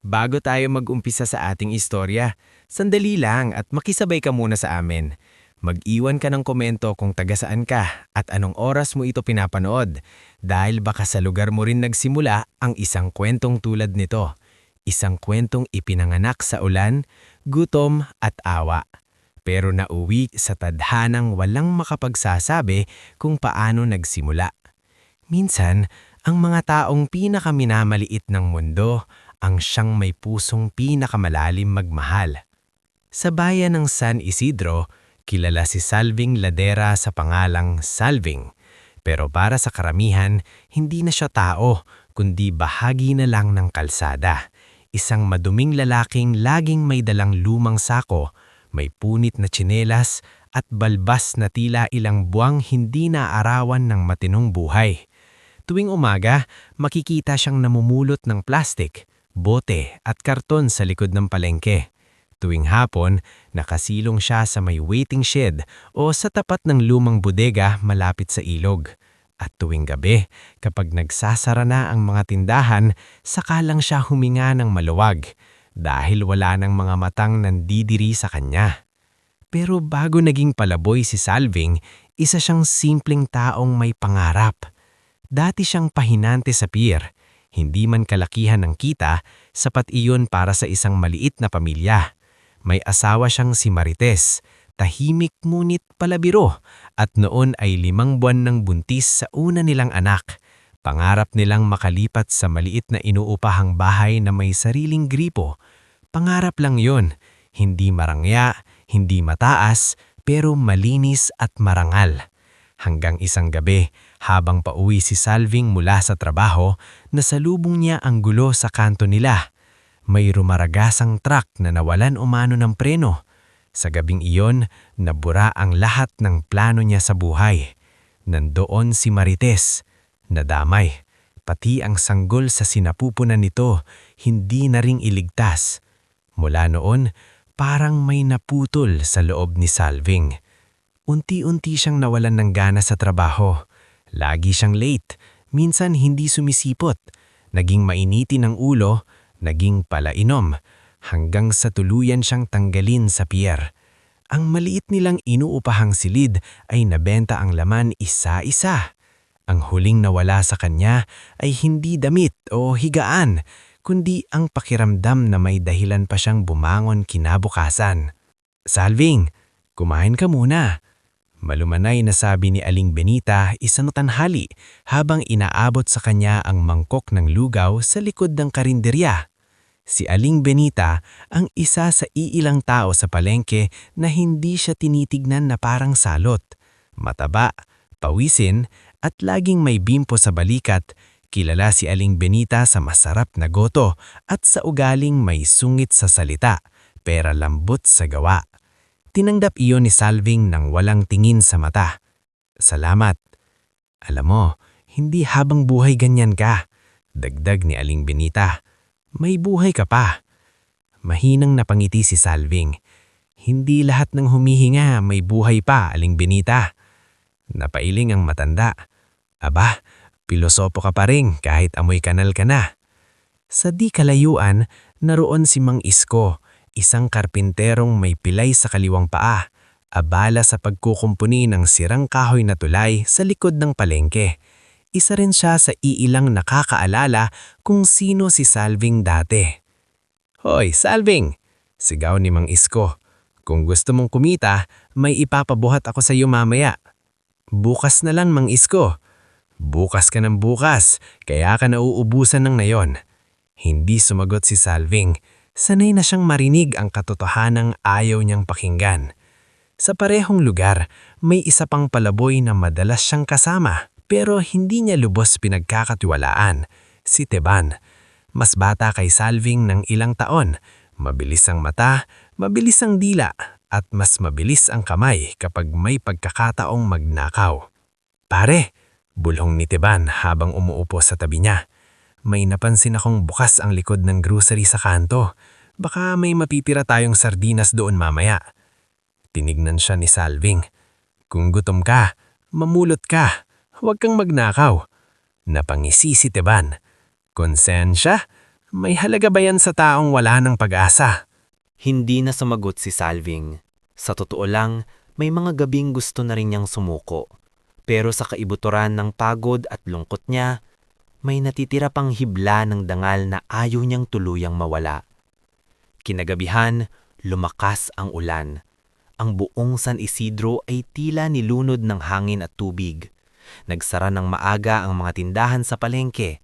Bago tayo mag-umpisa sa ating istorya, sandali lang at makisabay ka muna sa amin. Mag-iwan ka ng komento kung taga saan ka at anong oras mo ito pinapanood dahil baka sa lugar mo rin nagsimula ang isang kwentong tulad nito. Isang kwentong ipinanganak sa ulan, gutom at awa. Pero nauwi sa tadhanang walang makapagsasabi kung paano nagsimula. Minsan, ang mga taong pinakaminamaliit ng mundo ang siyang may pusong pinakamalalim magmahal. Sa bayan ng San Isidro, kilala si Salving Ladera sa pangalang Salving. Pero para sa karamihan, hindi na siya tao, kundi bahagi na lang ng kalsada. Isang maduming lalaking laging may dalang lumang sako, may punit na tsinelas at balbas na tila ilang buwang hindi naarawan ng matinong buhay. Tuwing umaga, makikita siyang namumulot ng plastik, bote at karton sa likod ng palengke. Tuwing hapon, nakasilong siya sa may waiting shed o sa tapat ng lumang bodega malapit sa ilog. At tuwing gabi, kapag nagsasara na ang mga tindahan, saka lang siya huminga ng maluwag dahil wala ng mga matang nandidiri sa kanya. Pero bago naging palaboy si Salving, isa siyang simpleng taong may pangarap. Dati siyang pahinante sa pier. Hindi man kalakihan ng kita, sapat iyon para sa isang maliit na pamilya. May asawa siyang si Marites, tahimik ngunit palabiro, at noon ay 5 buwan ng buntis sa una nilang anak. Pangarap nilang makalipat sa maliit na inuupahang bahay na may sariling gripo. Pangarap lang yon, hindi marangya, hindi mataas, pero malinis at marangal. Hanggang isang gabi, habang pauwi si Salving mula sa trabaho, nasalubong niya ang gulo sa kanto nila. May rumaragasang truck na nawalan umano ng preno. Sa gabing iyon, nabura ang lahat ng plano niya sa buhay. Nandoon si Marites, nadamay. Pati ang sanggol sa sinapupunan nito, hindi na ring iligtas. Mula noon, parang may naputol sa loob ni Salving. Unti-unti siyang nawalan ng gana sa trabaho. Lagi siyang late, minsan hindi sumisipot. Naging mainitin ang ulo, naging palainom, hanggang sa tuluyan siyang tanggalin sa pier. Ang maliit nilang inuupahang silid ay nabenta ang laman isa-isa. Ang huling nawala sa kanya ay hindi damit o higaan, kundi ang pakiramdam na may dahilan pa siyang bumangon kinabukasan. "Salving, kumain ka muna." Malumanay na sabi ni Aling Benita isang tanghali habang inaabot sa kanya ang mangkok ng lugaw sa likod ng karinderya. Si Aling Benita ang isa sa iilang tao sa palengke na hindi siya tinitignan na parang salot. Mataba, pawisin at laging may bimpo sa balikat, kilala si Aling Benita sa masarap na goto at sa ugaling may sungit sa salita, pera lambot sa gawa. Tinanggap iyon ni Salving nang walang tingin sa mata. "Salamat. Alam mo, hindi habang buhay ganyan ka," dagdag ni Aling Benita. "May buhay ka pa." Mahinang napangiti si Salving. "Hindi lahat ng humihinga may buhay pa, Aling Benita." Napailing ang matanda. "Aba, pilosopo ka pa rin kahit amoy kanal ka na." Sa di kalayuan, naroon si Mang Isko, isang karpinterong may pilay sa kaliwang paa, abala sa pagkukumpuni ng sirang kahoy na tulay sa likod ng palengke. Isa rin siya sa iilang nakakaalala kung sino si Salving dati. "Hoy, Salving!" sigaw ni Mang Isko. "Kung gusto mong kumita, may ipapabuhat ako sa iyo mamaya." "Bukas na lang, Mang Isko." "Bukas ka ng bukas, kaya ka nauubusan ng nayon." Hindi sumagot si Salving. Sanay na siyang marinig ang katotohanang ayaw niyang pakinggan. Sa parehong lugar, may isa pang palaboy na madalas siyang kasama pero hindi niya lubos pinagkakatiwalaan, si Teban. Mas bata kay Salving ng ilang taon, mabilis ang mata, mabilis ang dila, at mas mabilis ang kamay kapag may pagkakataong magnakaw. "Pare," bulong ni Teban habang umuupo sa tabi niya. "May napansin akong bukas ang likod ng grocery sa kanto. Baka may mapipira tayong sardinas doon mamaya." Tinignan siya ni Salving. "Kung gutom ka, mamulot ka. Huwag kang magnakaw." Napangisi si Teban. Konsensya? May halaga ba yan sa taong wala ng pag-asa? Hindi na sumagot si Salving. Sa totoo lang, may mga gabing gusto na rin niyang sumuko. Pero sa kaibuturan ng pagod at lungkot niya, may natitira pang hibla ng dangal na ayaw niyang tuluyang mawala. Kinagabihan, lumakas ang ulan. Ang buong San Isidro ay tila nilunod ng hangin at tubig. Nagsara ng maaga ang mga tindahan sa palengke.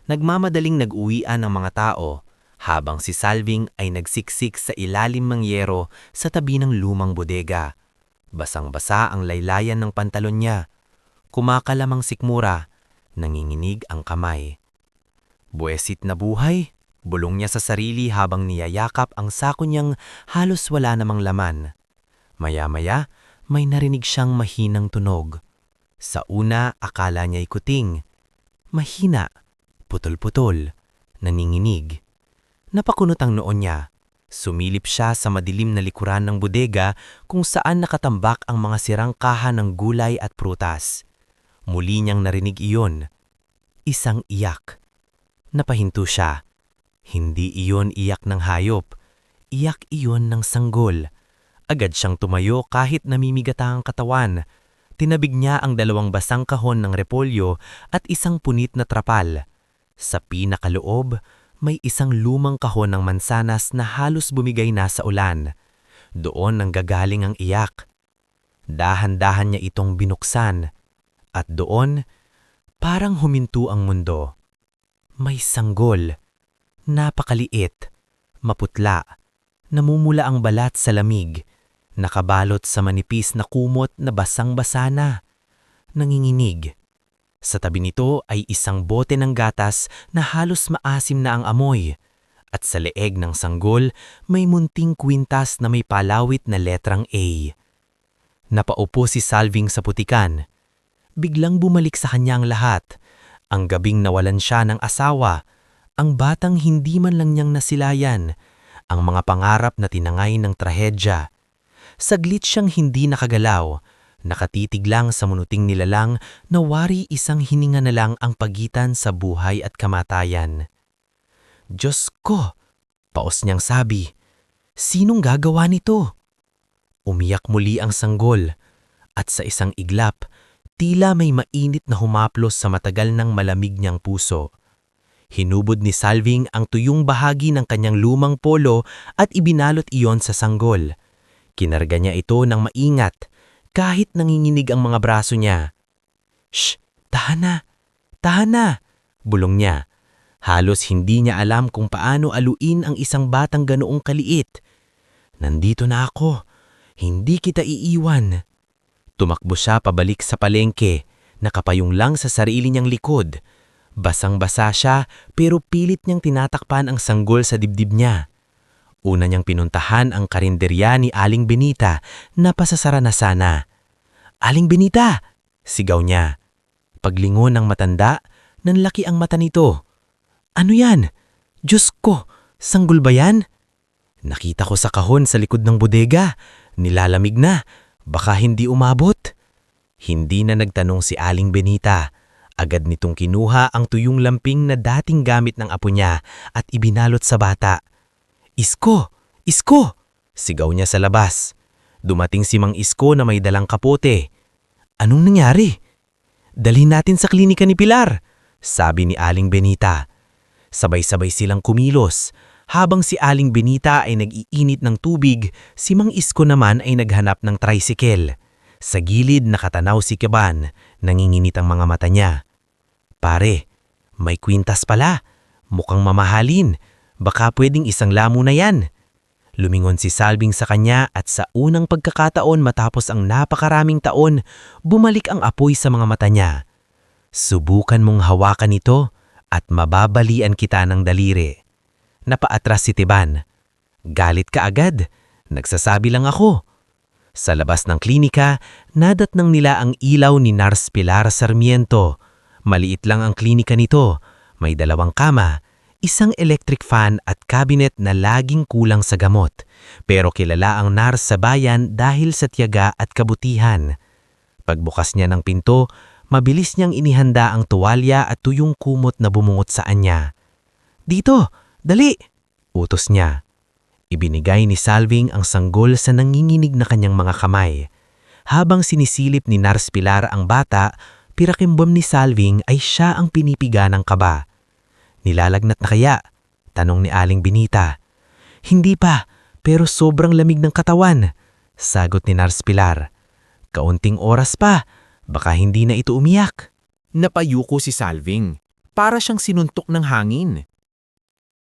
Nagmamadaling nag-uwian ang mga tao, habang si Salving ay nagsiksik sa ilalim ng yero sa tabi ng lumang bodega. Basang-basa ang laylayan ng pantalon niya. Kumakalamang sikmura, nanginginig ang kamay. Buwesit na buhay, bulong niya sa sarili habang niyayakap ang sako niyang halos wala namang laman. Maya-maya, may narinig siyang mahinang tunog. Sa una, akala niya'y kuting. Mahina, putol-putol, naninginig. Napakunot ang noon niya. Sumilip siya sa madilim na likuran ng bodega kung saan nakatambak ang mga sirang kaha ng gulay at prutas. Muli niyang narinig iyon. Isang iyak. Napahinto siya. Hindi iyon iyak ng hayop. Iyak iyon ng sanggol. Agad siyang tumayo kahit namimigata ang katawan. Tinabig niya ang 2 basang kahon ng repolyo at isang punit na trapal. Sa pinakaloob, may isang lumang kahon ng mansanas na halos bumigay na sa ulan. Doon nanggagaling ang iyak. Dahan-dahan niya itong binuksan. At doon, parang huminto ang mundo. May sanggol. Napakaliit. Maputla. Namumula ang balat sa lamig. Nakabalot sa manipis na kumot na basang-basa na. Nanginginig. Sa tabi nito ay isang bote ng gatas na halos maasim na ang amoy. At sa leeg ng sanggol, may munting kwintas na may palawit na letrang A. Napaupo si Salving sa putikan. Biglang bumalik sa kanya ang lahat. Ang gabing nawalan siya ng asawa. Ang batang hindi man lang niyang nasilayan. Ang mga pangarap na tinangay ng trahedya. Saglit siyang hindi nakagalaw. Nakatitig lang sa munuting nilalang na wari isang hininga na lang ang pagitan sa buhay at kamatayan. Diyos ko! Paos niyang sabi. Sinong gagawa nito? Umiyak muli ang sanggol. At sa isang iglap, tila may mainit na humaplos sa matagal ng malamig niyang puso. Hinubod ni Salving ang tuyong bahagi ng kanyang lumang polo at ibinalot iyon sa sanggol. Kinarga niya ito ng maingat, kahit nanginginig ang mga braso niya. Shh! Tahan na! Tahan na! Bulong niya. Halos hindi niya alam kung paano aluin ang isang batang ganoong kaliit. Nandito na ako. Hindi kita iiwan. Tumakbo siya pabalik sa palengke, nakapayong lang sa sarili niyang likod. Basang-basa siya pero pilit niyang tinatakpan ang sanggol sa dibdib niya. Una niyang pinuntahan ang karinderya ni Aling Benita na pasasara na sana. Aling Benita! Sigaw niya. Paglingon ng matanda, nanlaki ang mata nito. Ano yan? Diyos ko, sanggol ba yan? Nakita ko sa kahon sa likod ng bodega. Nilalamig na. Baka hindi umabot. Hindi na nagtanong si Aling Benita. Agad nitong kinuha ang tuyong lamping na dating gamit ng apo niya at ibinalot sa bata. Isko! Isko! Sigaw niya sa labas. Dumating si Mang Isko na may dalang kapote. Anong nangyari? Dalhin natin sa klinika ni Pilar, sabi ni Aling Benita. Sabay-sabay silang kumilos. Habang si Aling Benita ay nag-iinit ng tubig, si Mang Isko naman ay naghanap ng tricycle. Sa gilid nakatanaw si Keban, nanginginit ang mga mata niya. Pare, may kwintas pala. Mukhang mamahalin. Baka pwedeng isang lamo na yan. Lumingon si Salving sa kanya at sa unang pagkakataon matapos ang napakaraming taon, bumalik ang apoy sa mga mata niya. Subukan mong hawakan ito at mababalian kita ng daliri. Napaatras si Teban. Galit ka agad. Nagsasabi lang ako. Sa labas ng klinika, nadatnang nila ang ilaw ni Nurse Pilar Sarmiento. Maliit lang ang klinika nito. May 2 kama, isang electric fan at cabinet na laging kulang sa gamot. Pero kilala ang nurse sa bayan dahil sa tiyaga at kabutihan. Pagbukas niya ng pinto, Mabilis niyang inihanda ang tuwalya at tuyong kumot na bumungot sa anya. "Dito, dali!" utos niya. Ibinigay ni Salving ang sanggol sa nanginginig na kanyang mga kamay. Habang sinisilip ni Nars Pilar ang bata, pirakimbom ni Salving ay siya ang pinipiga ng kaba. "Nilalagnat na kaya?" tanong ni Aling Benita. "Hindi pa, pero sobrang lamig ng katawan," sagot ni Nars Pilar. "Kaunting oras pa, baka hindi na ito umiyak." Napayuko si Salving. Para siyang sinuntok ng hangin.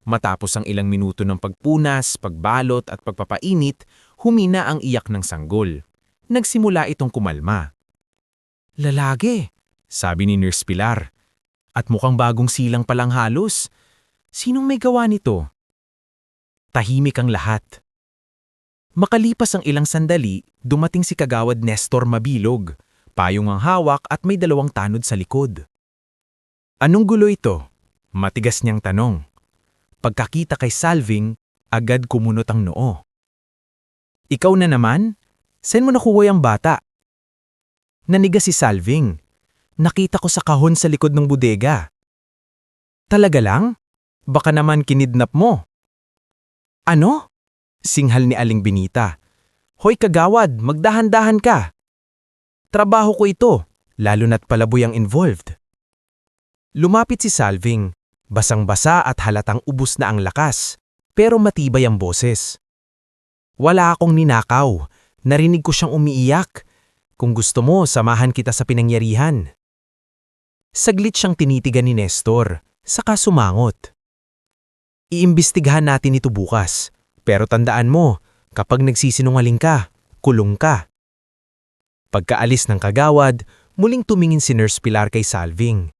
Matapos ang ilang minuto ng pagpunas, pagbalot at pagpapainit, humina ang iyak ng sanggol. Nagsimula itong kumalma. "Lalaki," sabi ni Nurse Pilar. "At mukhang bagong silang palang halos. Sinong may gawa nito?" Tahimik ang lahat. Makalipas ang ilang sandali, dumating si Kagawad Nestor Mabilog. Payong ang hawak at may 2 tanod sa likod. "Anong gulo ito?" matigas niyang tanong. Pagkakita kay Salving, agad kumunot ang noo. "Ikaw na naman? Saan mo nakuha ang bata?" Nanigas si Salving. "Nakita ko sa kahon sa likod ng bodega." "Talaga lang? Baka naman kinidnap mo." "Ano?" singhal ni Aling Benita. "Hoy kagawad, magdahan-dahan ka. Trabaho ko ito, lalo na't palaboy ang involved." Lumapit si Salving. Basang-basa at halatang ubos na ang lakas, pero matibay ang boses. "Wala akong ninakaw. Narinig ko siyang umiiyak. Kung gusto mo, samahan kita sa pinangyarihan." Saglit siyang tinitigan ni Nestor, saka sumangot. "Iimbestigahan natin ito bukas, pero tandaan mo, kapag nagsisinungaling ka, kulong ka." Pagkaalis ng kagawad, muling tumingin si Nurse Pilar kay Salving.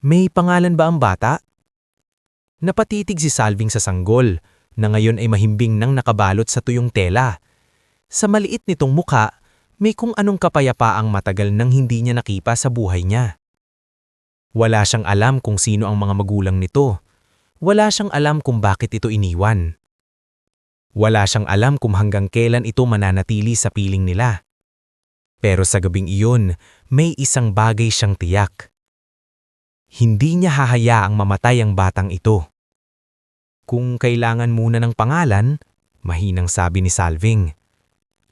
"May pangalan ba ang bata?" Napatitig si Salving sa sanggol, na ngayon ay mahimbing nang nakabalot sa tuyong tela. Sa maliit nitong muka, may kung anong kapayapaang matagal nang hindi niya nakipa sa buhay niya. Wala siyang alam kung sino ang mga magulang nito. Wala siyang alam kung bakit ito iniwan. Wala siyang alam kung hanggang kailan ito mananatili sa piling nila. Pero sa gabing iyon, may isang bagay siyang tiyak. Hindi niya hahayaang mamatay ang batang ito. "Kung kailangan muna ng pangalan," mahinang sabi ni Salving,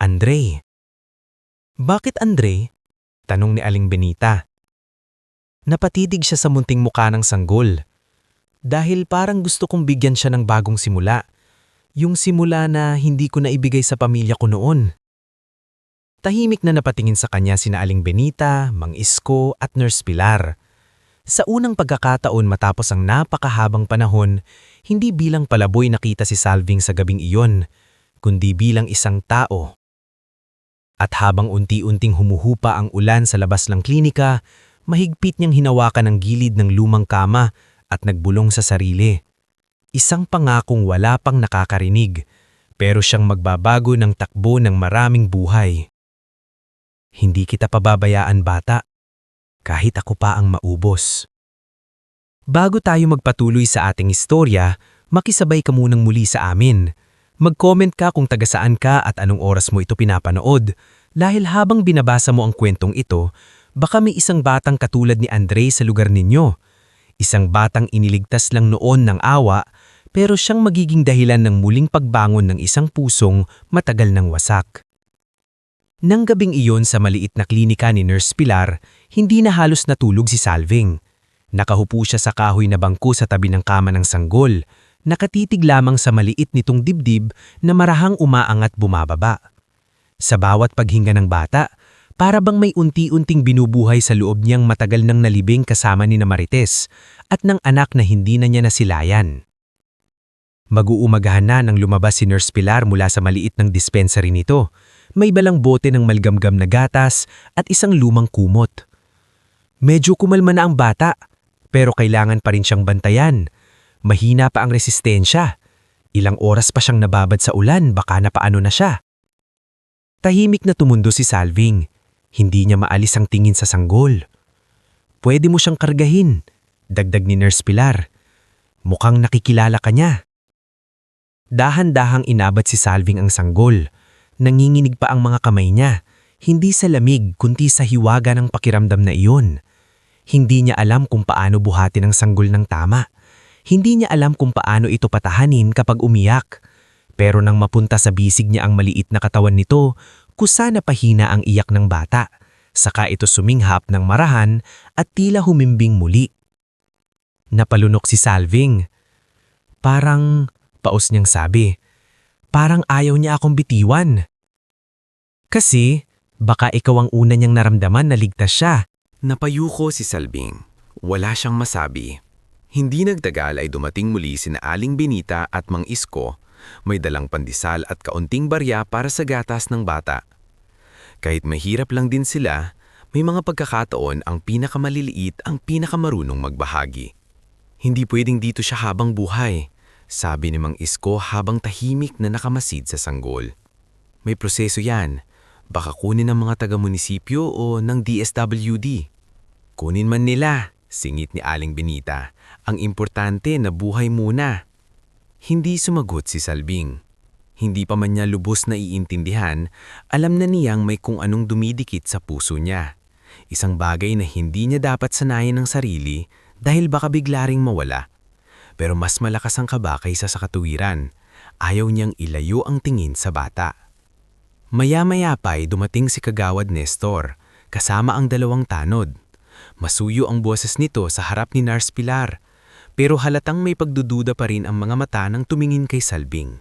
"Andre." "Bakit Andre?" tanong ni Aling Benita. Napatitig siya sa munting muka ng sanggol. "Dahil parang gusto kong bigyan siya ng bagong simula. Yung simula na hindi ko naibigay sa pamilya ko noon." Tahimik na napatingin sa kanya sina Aling Benita, Mang Isko at Nurse Pilar. Sa unang pagkakataon matapos ang napakahabang panahon, hindi bilang palaboy nakita si Salving sa gabing iyon, kundi bilang isang tao. At habang unti-unting humuhupa ang ulan sa labas ng klinika, mahigpit niyang hinawakan ang gilid ng lumang kama at nagbulong sa sarili. Isang pangakong wala pang nakakarinig, pero siyang magbabago ng takbo ng maraming buhay. "Hindi kita pababayaan, bata. Kahit ako pa ang maubos." Bago tayo magpatuloy sa ating istorya, makisabay ka munang muli sa amin. Mag-comment ka kung taga-saan ka at anong oras mo ito pinapanood, dahil habang binabasa mo ang kwentong ito, baka may isang batang katulad ni Andre sa lugar ninyo. Isang batang iniligtas lang noon ng awa, pero siyang magiging dahilan ng muling pagbangon ng isang pusong matagal nang wasak. Nang gabing iyon sa maliit na klinika ni Nurse Pilar, hindi na halos natulog si Salving. Nakahupo siya sa kahoy na bangko sa tabi ng kama ng sanggol, nakatitig lamang sa maliit nitong dibdib na marahang umaangat bumababa. Sa bawat paghinga ng bata, para bang may unti-unting binubuhay sa loob niyang matagal nang nalibing kasama ni Marites at ng anak na hindi na niya nasilayan. Mag-uumagahan na nang lumabas si Nurse Pilar mula sa maliit ng dispensary nito. May balang bote ng malgamgam na gatas at isang lumang kumot. Medyo kumalma na ang bata, pero kailangan pa rin siyang bantayan. Mahina pa ang resistensya. Ilang oras pa siyang nababad sa ulan, baka napaano na siya. Tahimik na tumundo si Salving. Hindi niya maalis ang tingin sa sanggol. "Pwede mo siyang kargahin," dagdag ni Nurse Pilar. "Mukhang nakikilala ka niya." Dahan-dahang inabat si Salving ang sanggol. Nanginginig pa ang mga kamay niya. Hindi sa lamig kundi sa hiwaga ng pakiramdam na iyon. Hindi niya alam kung paano buhatin ang sanggol ng tama. Hindi niya alam kung paano ito patahanin kapag umiyak. Pero nang mapunta sa bisig niya ang maliit na katawan nito, kusa na pahina ang iyak ng bata. Saka ito suminghap ng marahan at tila humimbing muli. Napalunok si Salving. Parang, paus niyang sabi, parang ayaw niya akong bitiwan. Kasi, baka ikaw ang una niyang naramdaman na ligtas siya. Napayuko si Salving. Wala siyang masabi. Hindi nagtagal ay dumating muli sina Aling Benita at Mang Isko. May dalang pandesal at kaunting barya para sa gatas ng bata. Kahit mahirap lang din sila, may mga pagkakataon ang pinakamaliliit ang pinakamarunong magbahagi. Hindi pwedeng dito siya habang buhay, sabi ni Mang Isko habang tahimik na nakamasid sa sanggol. May proseso yan. Baka kunin ng mga taga-munisipyo o ng DSWD. Kunin man nila, singit ni Aling Benita. Ang importante na buhay muna. Hindi sumagot si Salving. Hindi pa man niya lubos na iintindihan, alam na niyang may kung anong dumidikit sa puso niya. Isang bagay na hindi niya dapat sanayin ng sarili dahil baka bigla ring mawala. Pero mas malakas ang kaba kaysa sa katuwiran. Ayaw niyang ilayo ang tingin sa bata. Maya-maya pa'y dumating si Kagawad Nestor, kasama ang dalawang tanod. Masuyo ang boses nito sa harap ni Nars Pilar, pero halatang may pagdududa pa rin ang mga mata nang tumingin kay Salving.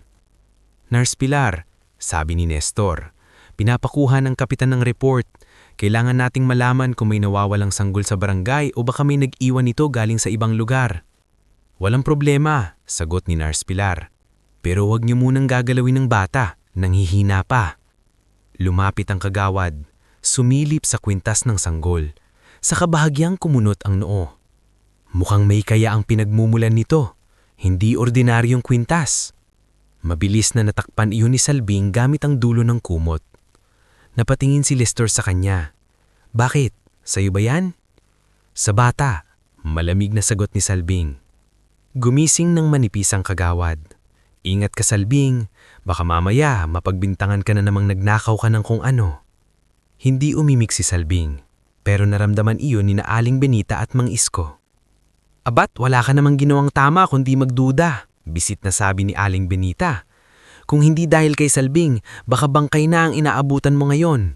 Nars Pilar, sabi ni Nestor, pinapakuha ng kapitan ng report. Kailangan nating malaman kung may nawawalang sanggol sa barangay o baka may nag-iwan nito galing sa ibang lugar. Walang problema, sagot ni Nars Pilar. Pero huwag niyo munang gagalawin ng bata, nanghihina pa. Lumapit ang kagawad, sumilip sa kwintas ng sanggol. Sa kabahagyang kumunot ang noo. Mukhang may kaya ang pinagmumulan nito, hindi ordinaryong kwintas. Mabilis na natakpan iyon ni Salving gamit ang dulo ng kumot. Napatingin si Lester sa kanya. Bakit? Sa'yo ba yan? Sa bata, malamig na sagot ni Salving. Gumising ng manipis ang kagawad. Ingat ka Salving, baka mamaya mapagbintangan ka na namang nagnakaw ka ng kung ano. Hindi umimik si Salving, pero naramdaman iyon ni Aling Benita at Mang Isko. Abat, wala ka namang ginawang tama kundi magduda, bisit na sabi ni Aling Benita. Kung hindi dahil kay Salving, baka bangkay na ang inaabutan mo ngayon.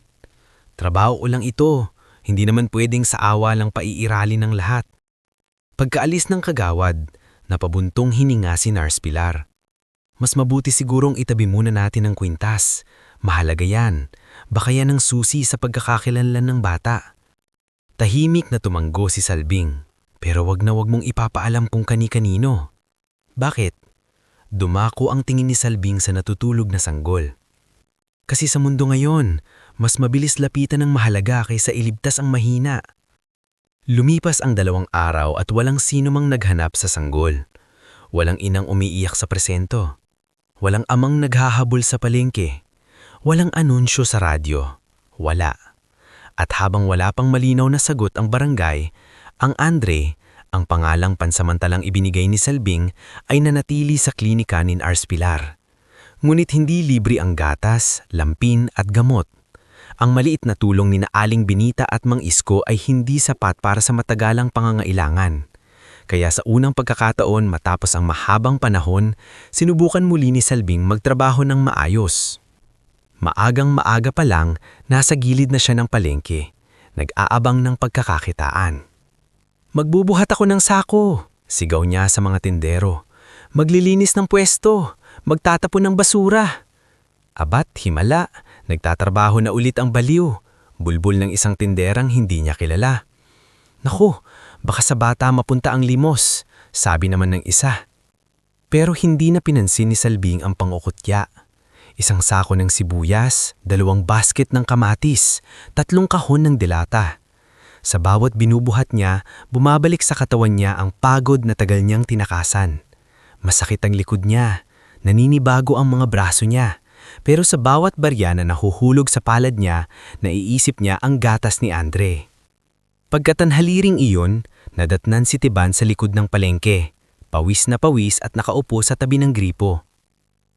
Trabaho ko lang ito, hindi naman pwedeng sa awa lang paiirali ng lahat. Pagkaalis ng kagawad, napabuntong hininga si Nars Pilar. Mas mabuti sigurong itabi muna natin ang kwintas. Mahalaga yan. Baka yan ang susi sa pagkakakilanlan ng bata. Tahimik na tumanggo si Salving. Pero wag na wag mong ipapaalam kung kani-kanino. Bakit? Dumako ang tingin ni Salving sa natutulog na sanggol. Kasi sa mundo ngayon, mas mabilis lapitan ng mahalaga kaysa iligtas ang mahina. Lumipas ang 2 araw at walang sino mang naghanap sa sanggol. Walang inang umiiyak sa presento. Walang amang naghahabol sa palengke. Walang anunsyo sa radyo. Wala. At habang wala pang malinaw na sagot ang barangay, ang Andre, ang pangalang pansamantalang ibinigay ni Salving, ay nanatili sa klinika ni Nars Pilar. Ngunit hindi libre ang gatas, lampin at gamot. Ang maliit na tulong ni Aling Benita at Mang Isko ay hindi sapat para sa matagalang pangangailangan. Kaya sa unang pagkakataon matapos ang mahabang panahon, sinubukan muli ni Salving magtrabaho ng maayos. Maagang maaga pa lang, nasa gilid na siya ng palengke, nag-aabang ng pagkakakitaan. Magbubuhat ako ng sako, sigaw niya sa mga tindero. Maglilinis ng pwesto, magtatapon ng basura. Abat, himala, nagtatrabaho na ulit ang baliw, bulbul ng isang tinderang hindi niya kilala. Naku, baka sa bata mapunta ang limos, sabi naman ng isa. Pero hindi na pinansin ni Salving ang pangukutya. Isang sako ng sibuyas, 2 basket ng kamatis, 3 kahon ng delata. Sa bawat binubuhat niya, bumabalik sa katawan niya ang pagod na tagal niyang tinakasan. Masakit ang likod niya, naninibago ang mga braso niya. Pero sa bawat barya na nahuhulog sa palad niya, naiisip niya ang gatas ni Andre. Pagkatanhaliring iyon, nadatnan si Tiban sa likod ng palengke, pawis na pawis at nakaupo sa tabi ng gripo.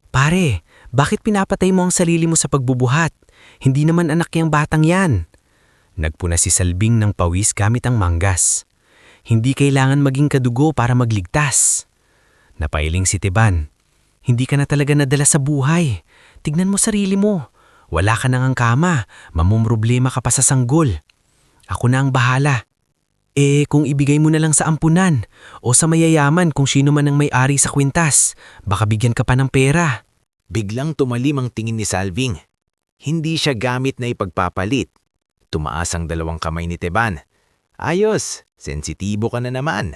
Pare, bakit pinapatay mo ang sarili mo sa pagbubuhat? Hindi naman anak yang batang yan. Nagpuna si Salving ng pawis gamit ang manggas. Hindi kailangan maging kadugo para magligtas. Napailing si Teban. Hindi ka na talaga nadala sa buhay. Tignan mo sarili mo. Wala ka nang ang kama. Mamumroblema ka pa sa sanggol. Ako na ang bahala. Kung ibigay mo na lang sa ampunan o sa mayayaman kung sino man ang may-ari sa kwintas, baka bigyan ka pa ng pera. Biglang tumalim ang tingin ni Salving. Hindi siya gamit na ipagpapalit. Tumaas ang dalawang kamay ni Teban. Ayos, sensitibo ka na naman.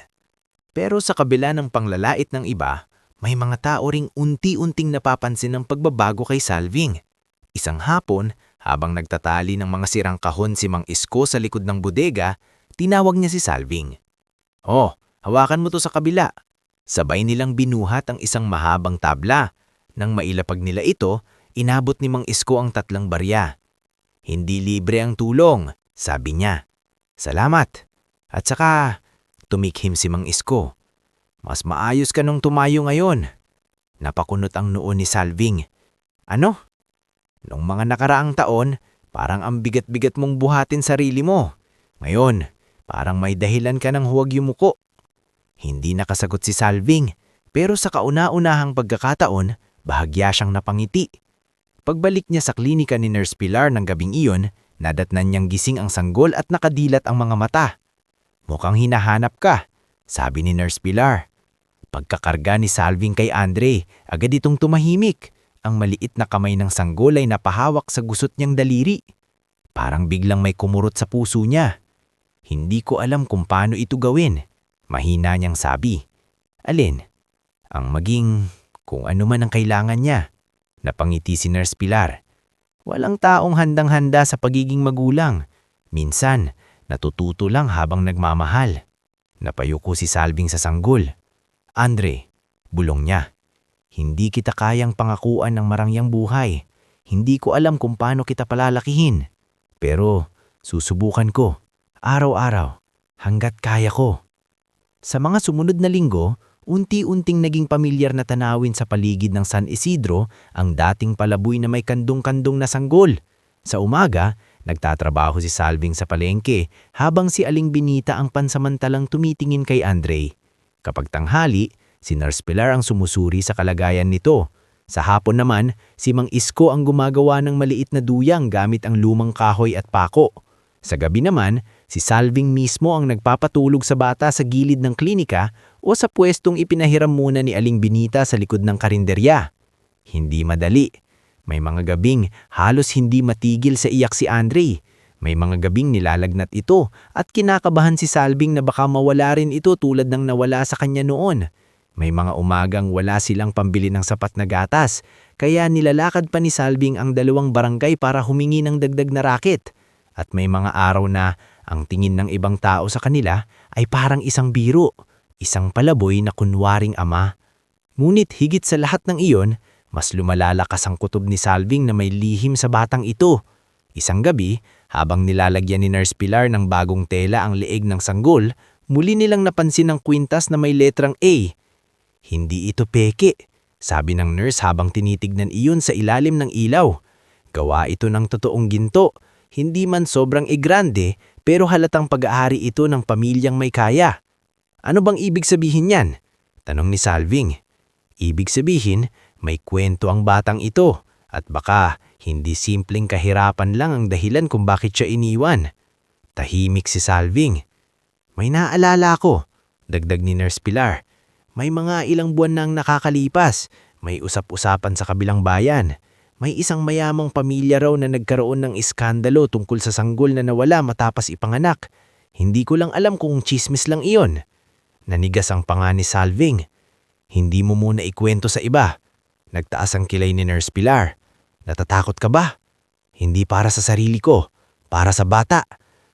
Pero sa kabila ng panglalait ng iba, may mga tao ring unti-unting napapansin ng pagbabago kay Salving. Isang hapon, habang nagtatali ng mga sirang kahon si Mang Isko sa likod ng bodega, tinawag niya si Salving. "Oh, hawakan mo to sa kabila." Sabay nilang binuhat ang isang mahabang tabla. Nang mailapag nila ito, inabot ni Mang Isko ang 3 barya. "Hindi libre ang tulong," sabi niya. "Salamat." At saka, tumikhim si Mang Isko. "Mas maayos ka nung tumayo ngayon." Napakunot ang noo ni Salving. "Ano? Nung mga nakaraang taon, parang ang bigat-bigat mong buhatin sarili mo. Ngayon, parang may dahilan ka ng huwag yumuko." Hindi nakasagot si Salving, pero sa kauna-unahang pagkakataon, bahagya siyang napangiti. Pagbalik niya sa klinika ni Nurse Pilar ng gabing iyon, nadatnan niyang gising ang sanggol at nakadilat ang mga mata. "Mukhang hinahanap ka," sabi ni Nurse Pilar. Pagkakarga ni Salving kay Andre, agad itong tumahimik. Ang maliit na kamay ng sanggol ay napahawak sa gusot niyang daliri. Parang biglang may kumurot sa puso niya. "Hindi ko alam kung paano ito gawin," mahina niyang sabi. "Alin? Ang maging kung ano man ang kailangan niya." Napangiti si Nurse Pilar. Walang taong handang-handa sa pagiging magulang. Minsan, natututo lang habang nagmamahal. Napayuko si Salving sa sanggol. "Andre," bulong niya. "Hindi kita kayang pangakuan ng marangyang buhay. Hindi ko alam kung paano kita palalakihin. Pero susubukan ko, araw-araw, hanggat kaya ko." Sa mga sumunod na linggo, unti-unting naging pamilyar na tanawin sa paligid ng San Isidro ang dating palaboy na may kandong-kandong na sanggol. Sa umaga, nagtatrabaho si Salving sa palengke habang si Aling Benita ang pansamantalang tumitingin kay Andre. Kapag tanghali, si Nurse Pilar ang sumusuri sa kalagayan nito. Sa hapon naman, si Mang Isko ang gumagawa ng maliit na duyang gamit ang lumang kahoy at pako. Sa gabi naman, si Salving mismo ang nagpapatulog sa bata sa gilid ng klinika o sa pwestong ipinahiram muna ni Aling Benita sa likod ng karinderya. Hindi madali. May mga gabing halos hindi matigil sa iyak si Andre. May mga gabing nilalagnat ito at kinakabahan si Salving na baka mawala rin ito tulad ng nawala sa kanya noon. May mga umagang wala silang pambili ng sapat na gatas, kaya nilalakad pa ni Salving ang 2 barangay para humingi ng dagdag na raket. At may mga araw na ang tingin ng ibang tao sa kanila ay parang isang biro, isang palaboy na kunwaring ama. Ngunit higit sa lahat ng iyon, mas lumalalakas ang kutob ni Salving na may lihim sa batang ito. Isang gabi, habang nilalagyan ni Nurse Pilar ng bagong tela ang leeg ng sanggol, muli nilang napansin ang kwintas na may letrang A. "Hindi ito peke," sabi ng nurse habang tinitignan iyon sa ilalim ng ilaw. "Gawa ito ng totoong ginto. Hindi man sobrang grande, pero halatang pag-aari ito ng pamilyang may kaya." "Ano bang ibig sabihin yan?" tanong ni Salving. "Ibig sabihin, may kwento ang batang ito at baka hindi simpleng kahirapan lang ang dahilan kung bakit siya iniwan." Tahimik si Salving. "May naalala ko," dagdag ni Nurse Pilar. "May mga ilang buwan nang nakakalipas. May usap-usapan sa kabilang bayan. May isang mayamang pamilya raw na nagkaroon ng iskandalo tungkol sa sanggol na nawala matapos ipanganak. Hindi ko lang alam kung chismis lang iyon." Nanigas ang panga ni Salving. "Hindi mo muna ikwento sa iba." Nagtaas ang kilay ni Nurse Pilar. "Natatakot ka ba?" "Hindi para sa sarili ko, para sa bata.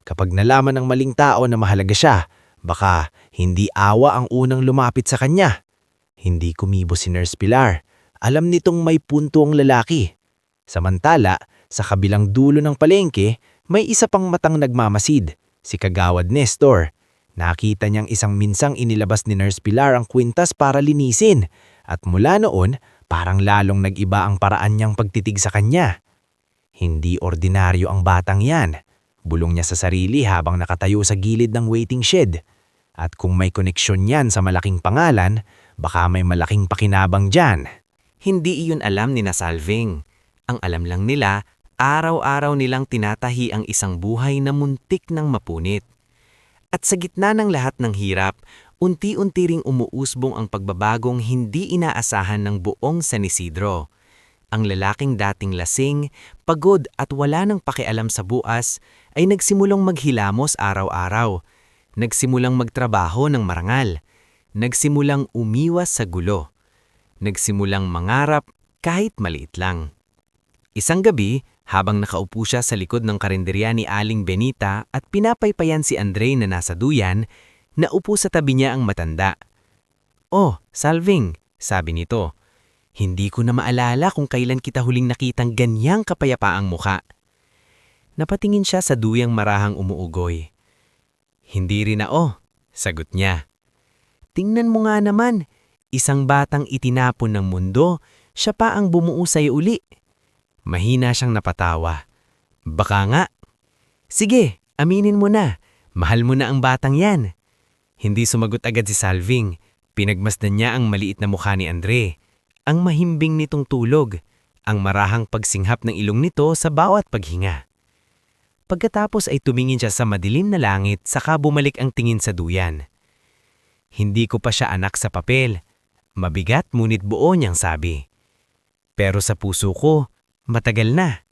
Kapag nalaman ng maling tao na mahalaga siya, baka hindi awa ang unang lumapit sa kanya." Hindi kumibo si Nurse Pilar. Alam nitong may punto ang lalaki. Samantala, sa kabilang dulo ng palengke, may isa pang matang nagmamasid, si Kagawad Nestor. Nakita niyang isang minsang inilabas ni Nurse Pilar ang kwintas para linisin, at mula noon, parang lalong nag-iba ang paraan niyang pagtitig sa kanya. Hindi ordinaryo ang batang yan. Bulong niya sa sarili habang nakatayo sa gilid ng waiting shed. At kung may koneksyon yan sa malaking pangalan, baka may malaking pakinabang dyan. Hindi iyon alam ni na Salving. Ang alam lang nila, araw-araw nilang tinatahi ang isang buhay na muntik ng mapunit. At sa gitna ng lahat ng hirap, unti-unti ring umuusbong ang pagbabagong hindi inaasahan ng buong San Isidro. Ang lalaking dating lasing, pagod at wala nang pakialam sa buas ay nagsimulang maghilamos araw-araw. Nagsimulang magtrabaho ng marangal. Nagsimulang umiwas sa gulo. Nagsimulang mangarap kahit maliit lang. Isang gabi, habang nakaupo siya sa likod ng karinderya ni Aling Benita at pinapaypayan si Andre na nasa duyan, naupo sa tabi niya ang matanda. "Oh, Salving," sabi nito. "Hindi ko na maalala kung kailan kita huling nakitang ganyang kapayapaang muka." Napatingin siya sa duyang marahang umuugoy. "Hindi rin ako," sagot niya. "Tingnan mo nga naman, isang batang itinapon ng mundo, siya pa ang bumuo sa'yo uli." Mahina siyang napatawa. "Baka nga." "Sige, aminin mo na. Mahal mo na ang batang yan." Hindi sumagot agad si Salving. Pinagmasdan niya ang maliit na mukha ni Andre. Ang mahimbing nitong tulog. Ang marahang pagsinghap ng ilong nito sa bawat paghinga. Pagkatapos ay tumingin siya sa madilim na langit saka bumalik ang tingin sa duyan. "Hindi ko pa siya anak sa papel." Mabigat ngunit buo niyang sabi. "Pero sa puso ko, matagal na."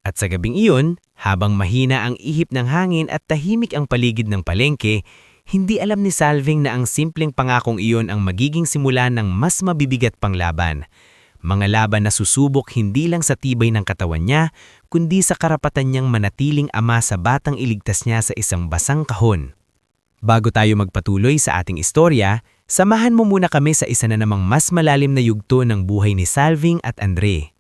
At sa gabing iyon, habang mahina ang ihip ng hangin at tahimik ang paligid ng palengke, hindi alam ni Salving na ang simpleng pangakong iyon ang magiging simula ng mas mabibigat pang laban. Mga laban na susubok hindi lang sa tibay ng katawan niya, kundi sa karapatan niyang manatiling ama sa batang iligtas niya sa isang basang kahon. Bago tayo magpatuloy sa ating istorya, samahan mo muna kami sa isa na namang mas malalim na yugto ng buhay ni Salving at Andre.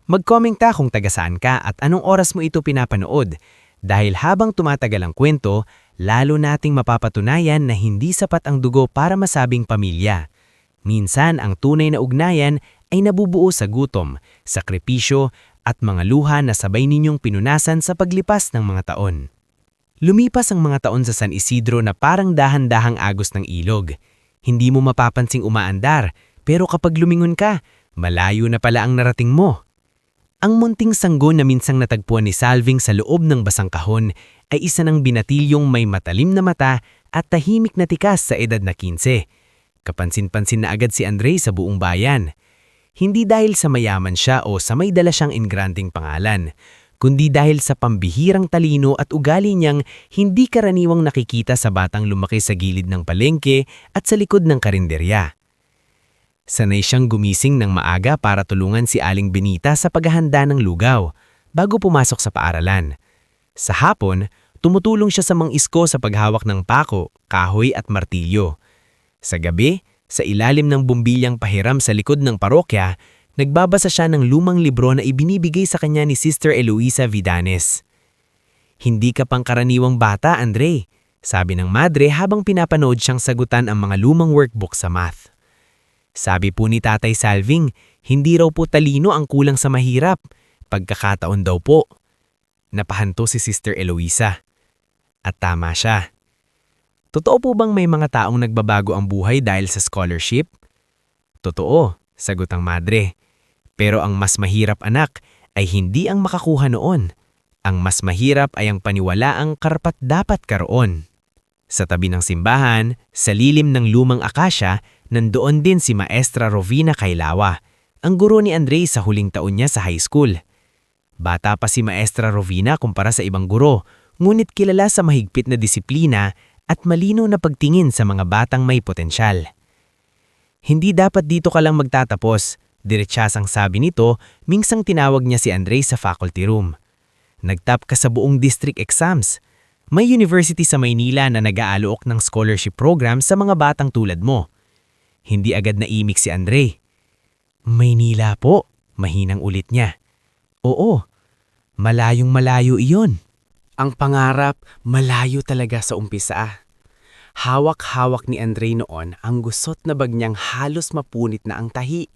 Mag-comment ka kung taga saan ka at anong oras mo ito pinapanood, dahil habang tumatagal ang kwento, lalo nating mapapatunayan na hindi sapat ang dugo para masabing pamilya. Minsan ang tunay na ugnayan ay nabubuo sa gutom, sakripisyo at mga luha na sabay ninyong pinunasan sa paglipas ng mga taon. Lumipas ang mga taon sa San Isidro na parang dahan-dahang agos ng ilog. Hindi mo mapapansing umaandar, pero kapag lumingon ka, malayo na pala ang narating mo. Ang munting sanggo na minsang natagpuan ni Salving sa loob ng basang kahon ay isa ng binatilyong may matalim na mata at tahimik na tikas sa edad na 15. Kapansin-pansin na agad si Andre sa buong bayan. Hindi dahil sa mayaman siya o sa may dala siyang ingranding pangalan, kundi dahil sa pambihirang talino at ugali niyang hindi karaniwang nakikita sa batang lumaki sa gilid ng palengke at sa likod ng karinderya. Sanay siyang gumising ng maaga para tulungan si Aling Benita sa paghahanda ng lugaw bago pumasok sa paaralan. Sa hapon, tumutulong siya sa mang-isko sa paghawak ng pako, kahoy at martilyo. Sa gabi, sa ilalim ng bumbilyang pahiram sa likod ng parokya, nagbabasa siya ng lumang libro na ibinibigay sa kanya ni Sister Eloisa Vidanes. "Hindi ka pang karaniwang bata, Andre," sabi ng madre habang pinapanood siyang sagutan ang mga lumang workbook sa math. Sabi po ni Tatay Salving, hindi raw po talino ang kulang sa mahirap, pagkakataon daw po. Napahanto si Sister Eloisa. At tama siya. Totoo po bang may mga taong nagbabago ang buhay dahil sa scholarship? Totoo, sagot ang madre. Pero ang mas mahirap anak ay hindi ang makakuha noon. Ang mas mahirap ay ang paniwalaang karapat-dapat karoon. Sa tabi ng simbahan, sa lilim ng lumang akasya, nandoon din si Maestra Rovina Kailawa, ang guro ni Andre sa huling taon niya sa high school. Bata pa si Maestra Rovina kumpara sa ibang guro, ngunit kilala sa mahigpit na disiplina at malino na pagtingin sa mga batang may potensyal. "Hindi dapat dito ka lang magtatapos," diretsasang sabi nito, mingsang tinawag niya si Andre sa faculty room. "Nagtap ka sa buong district exams. May university sa Maynila na nag-aalok ng scholarship program sa mga batang tulad mo." Hindi agad naimik si Andre. "Maynila po," mahinang ulit niya. "Oo, malayong malayo iyon." Ang pangarap, malayo talaga sa umpisa. Hawak-hawak ni Andre noon ang gusot na bag niyang halos mapunit na ang tahi.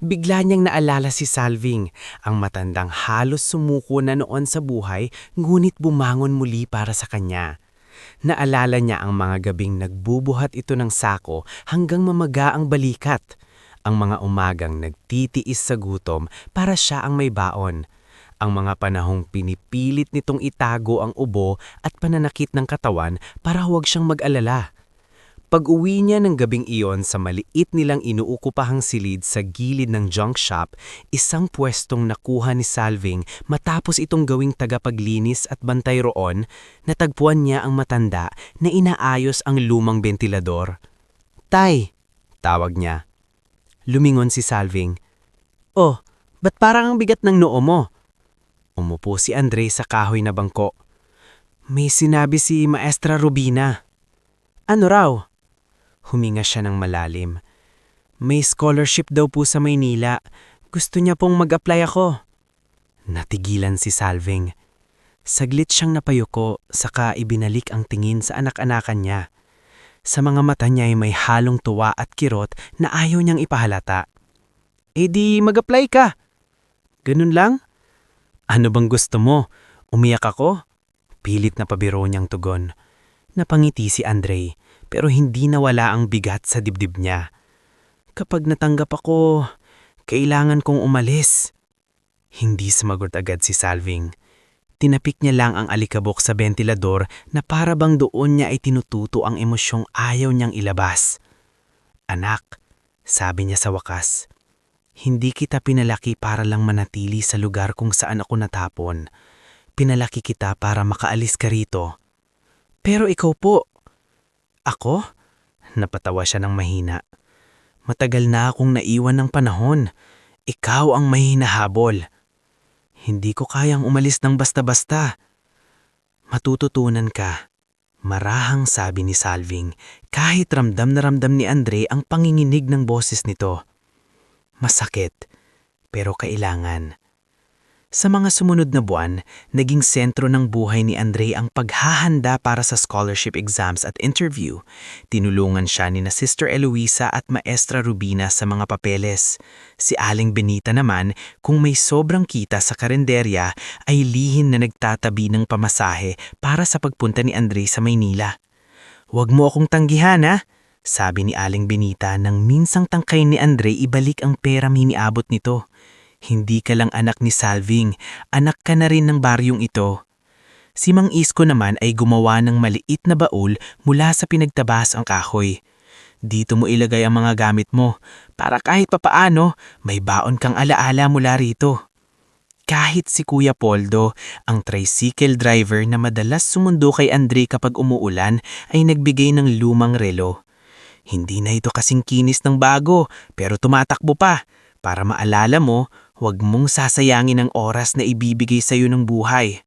Bigla niyang naalala si Salving, ang matandang halos sumuko na noon sa buhay ngunit bumangon muli para sa kanya. Naalala niya ang mga gabing nagbubuhat ito ng sako hanggang mamaga ang balikat. Ang mga umagang nagtitiis sa gutom para siya ang may baon. Ang mga panahong pinipilit nitong itago ang ubo at pananakit ng katawan para huwag siyang mag-alala. Pag-uwi niya ng gabing iyon sa maliit nilang inuukupahang silid sa gilid ng junk shop, isang pwestong nakuha ni Salving matapos itong gawing tagapaglinis at bantay roon, natagpuan niya ang matanda na inaayos ang lumang bentilador. "Tay," tawag niya. Lumingon si Salving. "Oh, ba't parang ang bigat ng noo mo?" Umupo si Andre sa kahoy na bangko. "May sinabi si Maestra Rubina." "Ano raw?" Huminga siya ng malalim. "May scholarship daw po sa Maynila. Gusto niya pong mag-apply ako." Natigilan si Salving. Saglit siyang napayuko, saka ibinalik ang tingin sa anak-anakan niya. Sa mga mata niya ay may halong tuwa at kirot na ayaw niyang ipahalata. "Eh di mag-apply ka." "Ganun lang?" "Ano bang gusto mo? Umiyak ako?" Pilit na pabiro niyang tugon. Napangiti si Andre, pero hindi nawala ang bigat sa dibdib niya. "Kapag natanggap ako, kailangan kong umalis." Hindi sumagot agad si Salving. Tinapik niya lang ang alikabok sa bentilador na para bang doon niya ay tinututo ang emosyong ayaw niyang ilabas. "Anak," sabi niya sa wakas, "hindi kita pinalaki para lang manatili sa lugar kung saan ako natapon. Pinalaki kita para makaalis ka rito." "Pero ikaw po." "Ako?" Napatawa siya ng mahina. "Matagal na akong naiwan ng panahon. Ikaw ang may hinahabol. Hindi ko kayang umalis ng basta-basta." "Matututunan ka." Marahang sabi ni Salving, kahit ramdam na ramdam ni Andre ang panginginig ng boses nito. Masakit, pero kailangan. Sa mga sumunod na buwan, naging sentro ng buhay ni Andre ang paghahanda para sa scholarship exams at interview. Tinulungan siya ni na Sister Eloisa at Maestra Rubina sa mga papeles. Si Aling Benita naman, kung may sobrang kita sa karenderya, ay lihim na nagtatabi ng pamasahe para sa pagpunta ni Andre sa Maynila. "Huwag mo akong tanggihan, ha?" sabi ni Aling Benita nang minsang tangkay ni Andre ibalik ang pera miniabot nito. "Hindi ka lang anak ni Salving, anak ka na rin ng baryong ito." Si Mang Isko naman ay gumawa ng maliit na baul mula sa pinagtabas ang kahoy. "Dito mo ilagay ang mga gamit mo, para kahit papaano may baon kang alaala mula rito." Kahit si Kuya Poldo, ang tricycle driver na madalas sumundo kay Andre kapag umuulan, ay nagbigay ng lumang relo. Hindi na ito kasing kinis ng bago, pero tumatakbo pa. Para maalala mo, huwag mong sasayangin ang oras na ibibigay sa iyo ng buhay.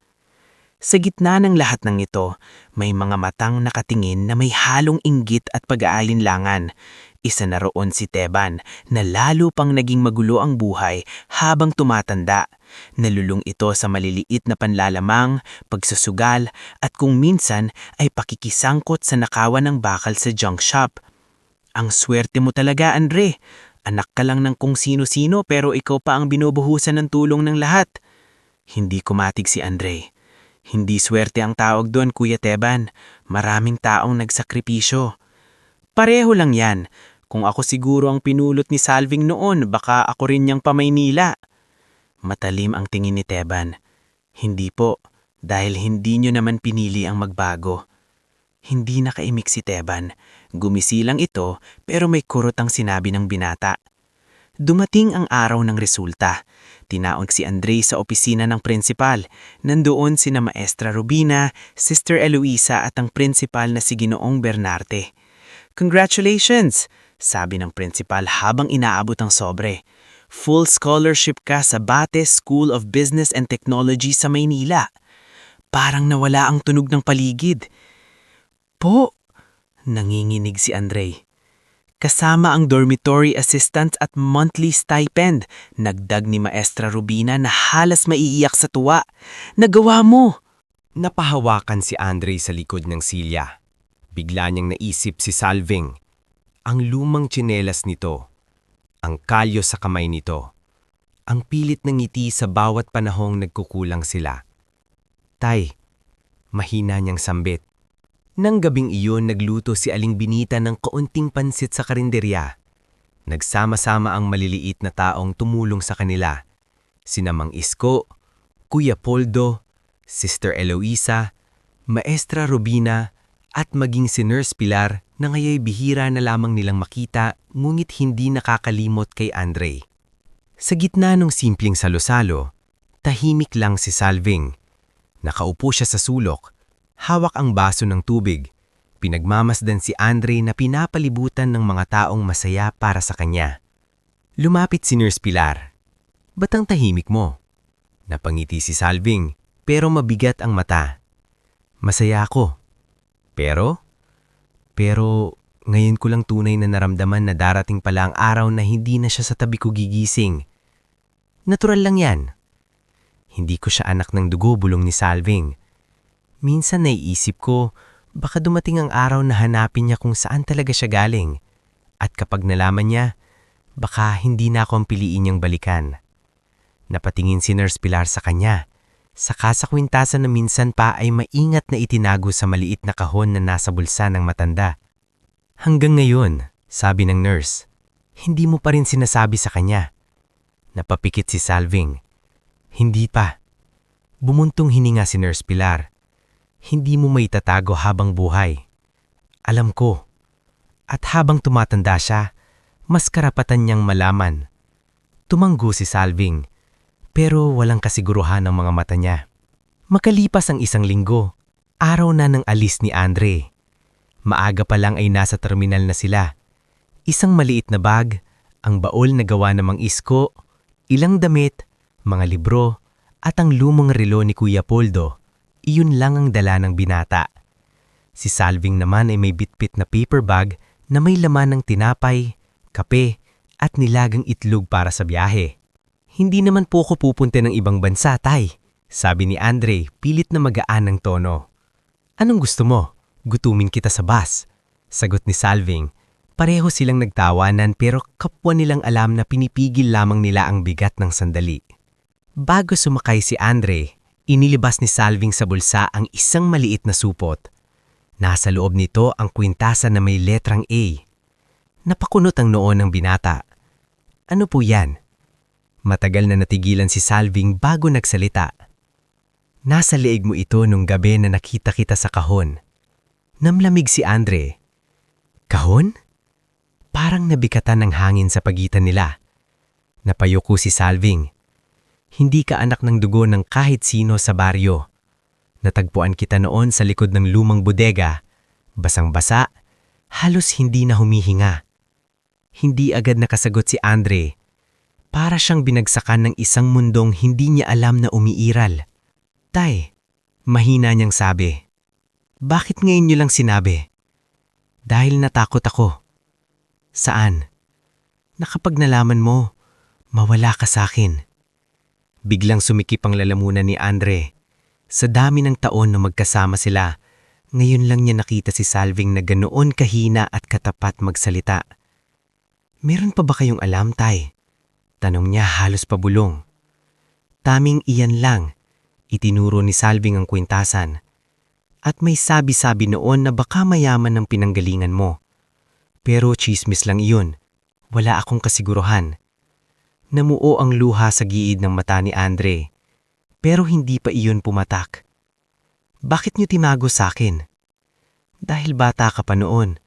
Sa gitna ng lahat ng ito, may mga matang nakatingin na may halong inggit at pag-aalinlangan. Isa na roon si Teban, na lalo pang naging magulo ang buhay habang tumatanda. Nalulung ito sa maliliit na panlalamang, pagsusugal, at kung minsan ay pakikisangkot sa nakawan ng bakal sa junk shop. "Ang swerte mo talaga, Andre. Anak ka lang ng kung sino-sino pero ikaw pa ang binubuhusan ng tulong ng lahat." Hindi kumatig si Andre. "Hindi swerte ang tawag doon, Kuya Teban. Maraming taong nagsakripisyo." "Pareho lang yan. Kung ako siguro ang pinulot ni Salving noon, baka ako rin niyang pamaynila." Matalim ang tingin ni Teban. "Hindi po, dahil hindi niyo naman pinili ang magbago." Hindi nakaimik si Teban. Gumisilang ito pero may kurot ang sinabi ng binata. Dumating ang araw ng resulta. Tinaog si Andre sa opisina ng prinsipal. Nandoon sina Maestra Rubina, Sister Eloisa at ang prinsipal na si Ginoong Bernarte. "Congratulations!" sabi ng prinsipal habang inaabot ang sobre. "Full scholarship ka sa Bate School of Business and Technology sa Maynila." Parang nawala ang tunog ng paligid. "Po?" nanginginig si Andre. "Kasama ang dormitory assistant at monthly stipend," nagdag ni Maestra Rubina na halos maiiyak sa tuwa. "Nagawa mo!" Napahawakan si Andre sa likod ng silya. Bigla niyang naisip si Salving. Ang lumang tsinelas nito. ang kalyo sa kamay nito. Ang pilit ng ngiti sa bawat panahong nagkukulang sila. Tay, mahina niyang sambit. Nang gabing iyon nagluto si Aling Binita ng kaunting pansit sa karinderya. Nagsama-sama ang maliliit na taong tumulong sa kanila. Sina Mang Isko, Kuya Poldo, Sister Eloisa, Maestra Robina, at maging si Nurse Pilar na ngaya'y bihira na lamang nilang makita ngunit hindi nakakalimot kay Andre. Sa gitna ng simpleng salo-salo, tahimik lang si Salving. Nakaupo siya sa sulok, hawak ang baso ng tubig. Pinagmamasdan si Andre na pinapalibutan ng mga taong masaya para sa kanya. Lumapit si Nurse Pilar. "Ba't ang tahimik mo?" Napangiti si Salving, pero mabigat ang mata. "Masaya ako. Pero ngayon ko lang tunay na naramdaman na darating pala ang araw na hindi na siya sa tabi ko gigising. Natural lang yan." "Hindi ko siya anak ng dugo," bulong ni Salving. "Minsan naiisip ko, baka dumating ang araw na hanapin niya kung saan talaga siya galing. At kapag nalaman niya, baka hindi na ako ang piliin niyang balikan." Napatingin si Nurse Pilar sa kanya. Saka sa kwintasan na minsan pa ay maingat na itinago sa maliit na kahon na nasa bulsa ng matanda. "Hanggang ngayon," sabi ng nurse, "hindi mo pa rin sinasabi sa kanya." Napapikit si Salving. "Hindi pa." Bumuntong hininga si Nurse Pilar. "Hindi mo maitatago habang buhay. Alam ko. At habang tumatanda siya, mas karapatan niyang malaman." Tumanggo si Salving, pero walang kasiguruhan ang mga mata niya. Makalipas ang 1 linggo, araw na ng alis ni Andre. Maaga pa lang ay nasa terminal na sila. Isang maliit na bag, ang baol na gawa ng Mang Isko, ilang damit, mga libro, at ang lumang relo ni Kuya Poldo. Iyon lang ang dala ng binata. Si Salving naman ay may bitbit na paper bag na may laman ng tinapay, kape, at nilagang itlog para sa biyahe. "Hindi naman po ako pupunta ng ibang bansa, Tay," sabi ni Andre, pilit na magaan ng tono. "Anong gusto mo? Gutumin kita sa bus," sagot ni Salving. Pareho silang nagtawanan pero kapwa nilang alam na pinipigil lamang nila ang bigat ng sandali. Bago sumakay si Andre, inilibas ni Salving sa bulsa ang isang maliit na supot. Nasa loob nito ang kwintasan na may letrang A. Napakunot ang noo ng binata. "Ano po yan?" Matagal na natigilan si Salving bago nagsalita. "Nasa leeg mo ito nung gabi na nakita kita sa kahon." Namlamig si Andre. "Kahon?" Parang nabikatan ng hangin sa pagitan nila. Napayuko si Salving. "Hindi ka anak ng dugo ng kahit sino sa baryo. Natagpuan kita noon sa likod ng lumang bodega. Basang-basa, halos hindi na humihinga." Hindi agad nakasagot si Andre. Para siyang binagsakan ng isang mundong hindi niya alam na umiiral. "Tay," mahina niyang sabi. "Bakit ngayon niyo lang sinabi?" "Dahil natakot ako." "Saan?" "Na kapag nalaman mo, mawala ka sa akin." Biglang sumikip ang lalamunan ni Andre. Sa dami ng taon na magkasama sila, ngayon lang niya nakita si Salving na ganoon kahina at katapat magsalita. "Meron pa ba kayong alam, Tay?" Tanong niya halos pabulong. Taming iyan lang, itinuro ni Salving ang kwintasan. "At may sabi-sabi noon na baka mayaman ng pinanggalingan mo. Pero chismis lang iyon, wala akong kasiguruhan." Namuo ang luha sa giid ng mata ni Andre, pero hindi pa iyon pumatak. "Bakit niyo tinago sa akin?" "Dahil bata ka pa noon.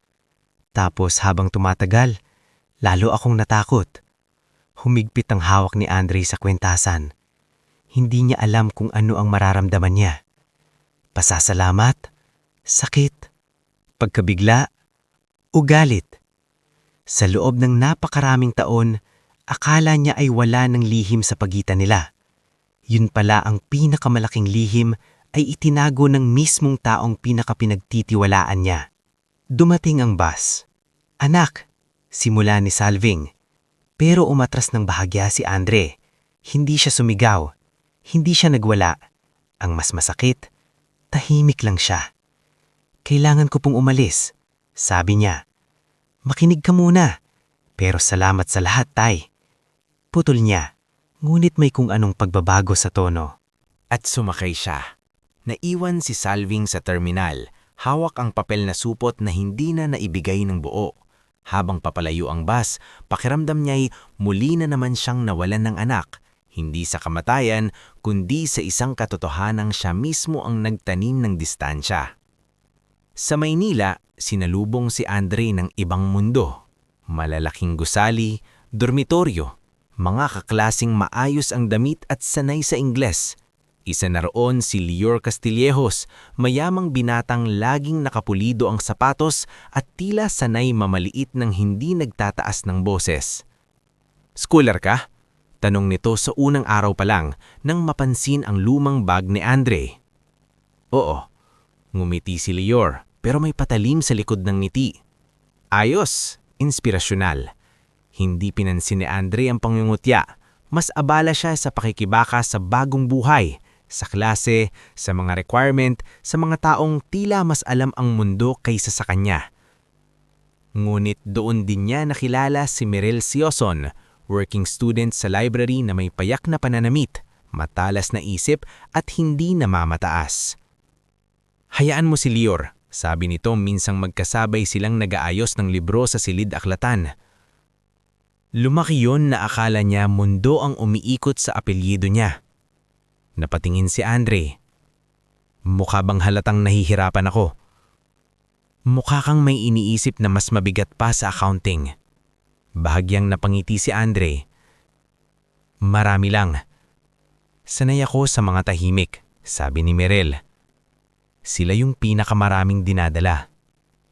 Tapos habang tumatagal, lalo akong natakot." Humigpit ang hawak ni Andre sa kwentasan. Hindi niya alam kung ano ang mararamdaman niya. Pasasalamat, sakit, pagkabigla, o galit. Sa loob ng napakaraming taon, akala niya ay wala ng lihim sa pagitan nila. Yun pala ang pinakamalaking lihim ay itinago ng mismong taong pinakapinagtitiwalaan niya. Dumating ang bus. "Anak," simula ni Salving. Pero umatras ng bahagya si Andre. Hindi siya sumigaw. Hindi siya nagwala. Ang mas masakit, tahimik lang siya. "Kailangan ko pong umalis," sabi niya. "Makinig ka muna. Pero salamat sa lahat, Tay. Putol niya, ngunit may kung anong pagbabago sa tono. At sumakay siya. Naiwan si Salving sa terminal, hawak ang papel na supot na hindi na naibigay ng buo. Habang papalayo ang bus, pakiramdam niya'y muli na naman siyang nawalan ng anak, hindi sa kamatayan, kundi sa isang katotohanang siya mismo ang nagtanim ng distansya. Sa Maynila, sinalubong si Andre ng ibang mundo. Malalaking gusali, dormitoryo, mga kaklasing maayos ang damit at sanay sa Ingles. Isa na roon si Lior Castillejos, mayamang binatang laging nakapulido ang sapatos at tila sanay mamaliit ng hindi nagtataas ng boses. "Schooler ka?" Tanong nito sa unang araw pa lang nang mapansin ang lumang bag ni Andre. "Oo." Ngumiti si Lior pero may patalim sa likod ng ngiti. "Ayos, inspirasyonal." Hindi pinansin ni Andre ang pangungutya. Mas abala siya sa pakikibaka sa bagong buhay, sa klase, sa mga requirement, sa mga taong tila mas alam ang mundo kaysa sa kanya. Ngunit doon din niya nakilala si Mirel Sioson, working student sa library na may payak na pananamit, matalas na isip at hindi namamataas. "Hayaan mo si Lior," sabi nito minsang magkasabay silang nag-aayos ng libro sa silid-aklatan. Lumaki yon na akala niya mundo ang umiikot sa apelyido niya. Napatingin si Andre. "Mukha bang halatang nahihirapan ako?" "Mukha kang may iniisip na mas mabigat pa sa accounting." Bahagyang napangiti si Andre. "Marami lang. Sanay ako sa mga tahimik," sabi ni Mirel. "Sila yung pinakamaraming dinadala."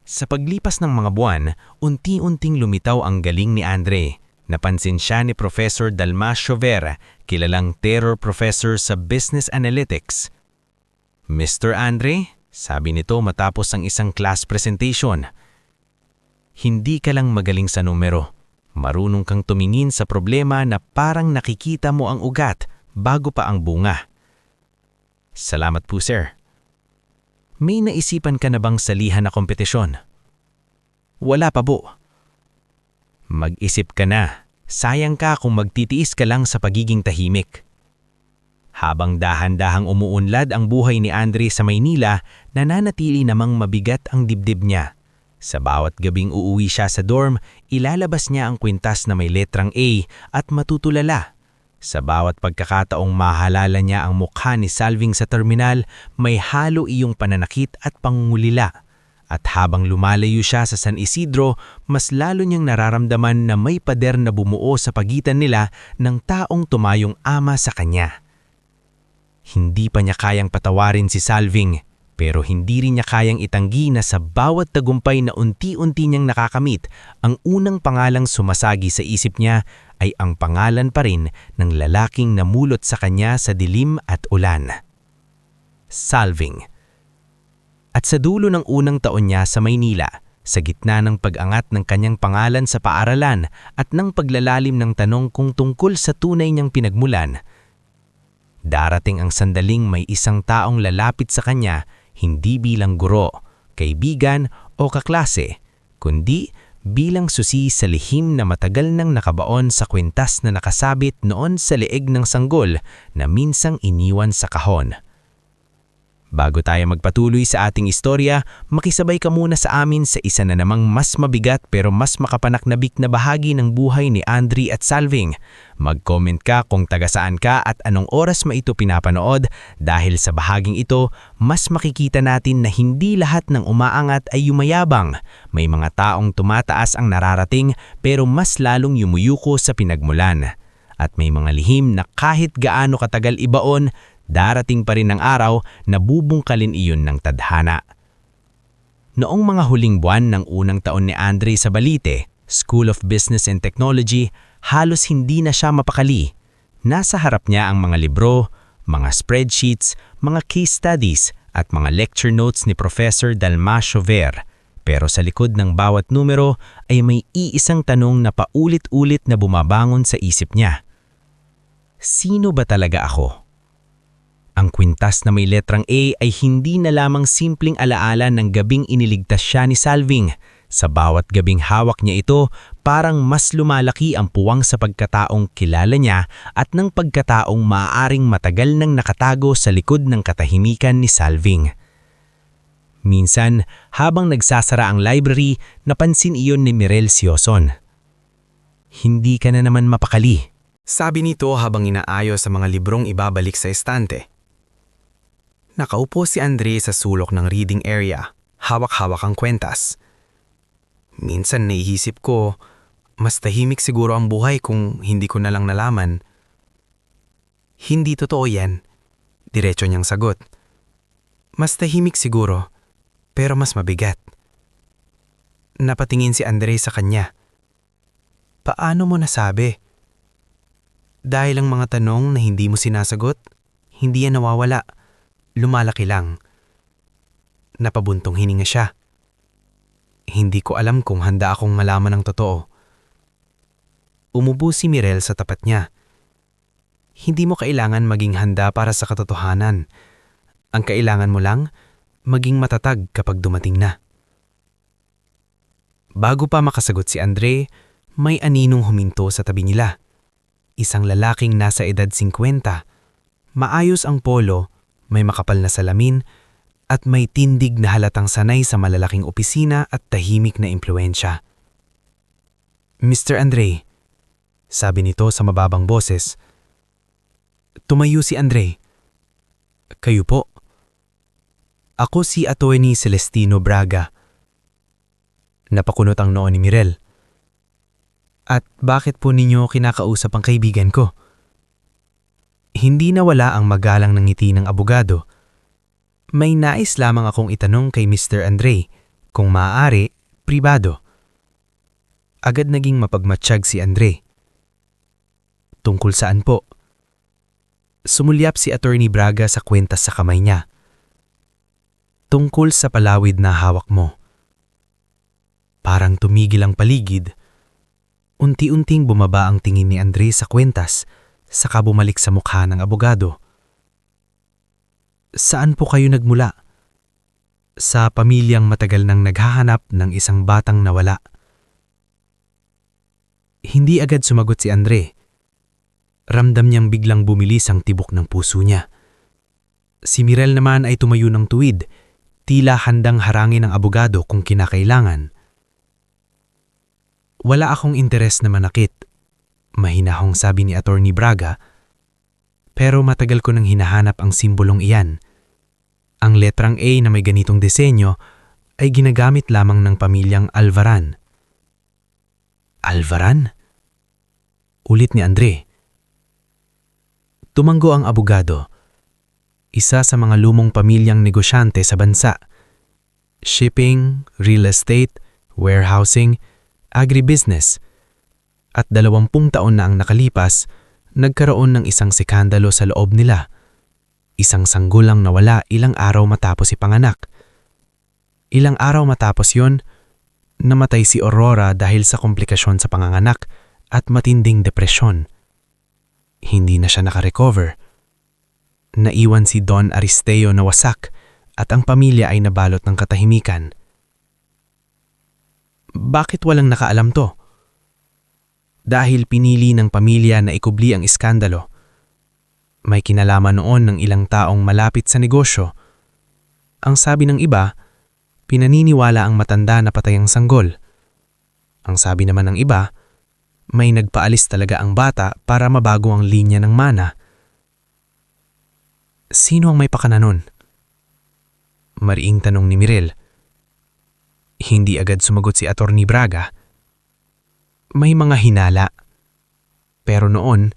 Sa paglipas ng mga buwan, unti-unting lumitaw ang galing ni Andre. Napansin siya ni Professor Dalmas Chover, kilalang terror professor sa Business Analytics. "Mr. Andre," sabi nito matapos ang isang class presentation, "hindi ka lang magaling sa numero. Marunong kang tumingin sa problema na parang nakikita mo ang ugat bago pa ang bunga." "Salamat po, sir." "May naisipan ka na bang salihan na kompetisyon?" "Wala pa po." "Mag-isip ka na. Sayang ka kung magtitiis ka lang sa pagiging tahimik." Habang dahan-dahang umuunlad ang buhay ni Andre sa Maynila, nananatili namang mabigat ang dibdib niya. Sa bawat gabing uuwi siya sa dorm, ilalabas niya ang kwintas na may letrang A at matutulala. Sa bawat pagkakataong mahalala niya ang mukha ni Salving sa terminal, may halo iyong pananakit at pangungulila. At habang lumalayo siya sa San Isidro, mas lalo niyang nararamdaman na may pader na bumuo sa pagitan nila ng taong tumayong ama sa kanya. Hindi pa niya kayang patawarin si Salving, pero hindi rin niya kayang itanggi na sa bawat tagumpay na unti-unti niyang nakakamit, ang unang pangalang sumasagi sa isip niya ay ang pangalan pa rin ng lalaking namulot sa kanya sa dilim at ulan. Salving. At sa dulo ng unang taon niya sa Maynila, sa gitna ng pag-angat ng kanyang pangalan sa paaralan at ng paglalalim ng tanong kung tungkol sa tunay niyang pinagmulan, darating ang sandaling may isang taong lalapit sa kanya hindi bilang guro, kaibigan o kaklase, kundi bilang susi sa lihim na matagal nang nakabaon sa kwintas na nakasabit noon sa leeg ng sanggol na minsang iniwan sa kahon. Bago tayo magpatuloy sa ating istorya, makisabay ka muna sa amin sa isa na namang mas mabigat pero mas makapanaknabik na bahagi ng buhay ni Andre at Salving. Mag-comment ka kung taga saan ka at anong oras mo ito pinapanood dahil sa bahaging ito, mas makikita natin na hindi lahat ng umaangat ay yumayabang. May mga taong tumataas ang nararating pero mas lalong yumuyuko sa pinagmulan. At may mga lihim na kahit gaano katagal ibaon, darating pa rin ang araw na bubungkalin iyon ng tadhana. Noong mga huling buwan ng unang taon ni Andre sa Balite, School of Business and Technology, halos hindi na siya mapakali. Nasa harap niya ang mga libro, mga spreadsheets, mga case studies at mga lecture notes ni Professor Dalmas Chover. Pero sa likod ng bawat numero ay may iisang tanong na paulit-ulit na bumabangon sa isip niya. Sino ba talaga ako? Ang kwintas na may letrang A ay hindi na lamang simpleng alaala ng gabing iniligtas siya ni Salving. Sa bawat gabing hawak niya ito, parang mas lumalaki ang puwang sa pagkataong kilala niya at ng pagkataong maaaring matagal nang nakatago sa likod ng katahimikan ni Salving. Minsan, habang nagsasara ang library, napansin iyon ni Mirel Sioson. Hindi ka na naman mapakali. Sabi nito habang inaayos sa mga librong ibabalik sa estante. Nakaupo si Andre sa sulok ng reading area, hawak-hawak ang kwentas. Minsan naiisip ko, mas tahimik siguro ang buhay kung hindi ko na lang nalaman. Hindi totoo yan, diretso niyang sagot. Mas tahimik siguro, pero mas mabigat. Napatingin si Andre sa kanya. Paano mo nasabi? Dahil ang mga tanong na hindi mo sinasagot, hindi yan nawawala. Lumalaki lang. Napabuntong hininga siya. Hindi ko alam kung handa akong malaman ang totoo. Umubo si Mirel sa tapat niya. Hindi mo kailangan maging handa para sa katotohanan. Ang kailangan mo lang, maging matatag kapag dumating na. Bago pa makasagot si Andre, may aninong huminto sa tabi nila. Isang lalaking nasa edad 50. Maayos ang polo, may makapal na salamin, at may tindig na halatang sanay sa malalaking opisina at tahimik na impluensya. Mr. Andre, sabi nito sa mababang boses. Tumayo si Andre. Kayo po. Ako si Atty. Celestino Braga. Napakunot ang noo ni Mirel. At bakit po ninyo kinakausap ang kaibigan ko? Hindi nawala ang magalang ng ngiti ng abogado. May nais lamang akong itanong kay Mr. Andre, kung maaari, pribado. Agad naging mapagmatsyag si Andre. Tungkol saan po? Sumulyap si Atty. Braga sa kwentas sa kamay niya. Tungkol sa palawid na hawak mo. Parang tumigil ang paligid. Unti-unting bumaba ang tingin ni Andre sa kwentas, saka bumalik sa mukha ng abogado. Saan po kayo nagmula? Sa pamilyang matagal nang naghahanap ng isang batang nawala. Hindi agad sumagot si Andre. Ramdam niyang biglang bumilis ang tibok ng puso niya. Si Mirel naman ay tumayo ng tuwid, tila handang harangin ang abogado kung kinakailangan. Wala akong interes na manakit, mahinahong sabi ni Atty. Braga, pero matagal ko nang hinahanap ang simbolong iyan. Ang letrang A na may ganitong disenyo ay ginagamit lamang ng pamilyang Alvaran. Alvaran? Ulit ni Andre. Tumanggo ang abogado. Isa sa mga lumong pamilyang negosyante sa bansa. Shipping, real estate, warehousing, agribusiness. At 20 taon na ang nakalipas, nagkaroon ng isang skandalo sa loob nila. Isang sanggulang nawala ilang araw matapos ipanganak. Ilang araw matapos yon, namatay si Aurora dahil sa komplikasyon sa panganganak at matinding depresyon. Hindi na siya nakarecover. Naiwan si Don Aristeo na wasak at ang pamilya ay nabalot ng katahimikan. Bakit walang nakaalam to? Dahil pinili ng pamilya na ikubli ang iskandalo. May kinalaman noon ng ilang taong malapit sa negosyo. Ang sabi ng iba, pinaniniwala ang matanda na patay ang sanggol. Ang sabi naman ng iba, may nagpaalis talaga ang bata para mabago ang linya ng mana. Sino ang may pakana nun? Mariing tanong ni Mirel. Hindi agad sumagot si Atty. Braga. May mga hinala. Pero noon,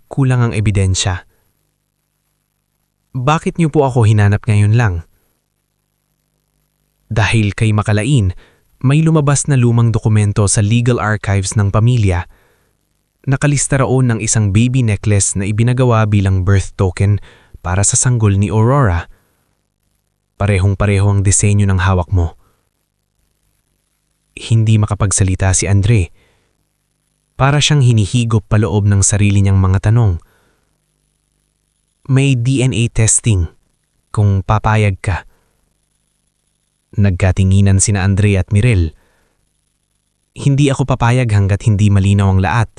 kulang ang ebidensya. Bakit niyo po ako hinanap ngayon lang? Dahil kay Makalain, may lumabas na lumang dokumento sa legal archives ng pamilya. Nakalista roon ng isang baby necklace na ibinagawa bilang birth token para sa sanggol ni Aurora. Parehong-pareho ang disenyo ng hawak mo. Hindi makapagsalita si Andre. Para siyang hinihigop paloob ng sarili niyang mga tanong. May DNA testing, kung papayag ka. Nagkatinginan sina Andre at Mirel. Hindi ako papayag hanggat hindi malinaw ang lahat.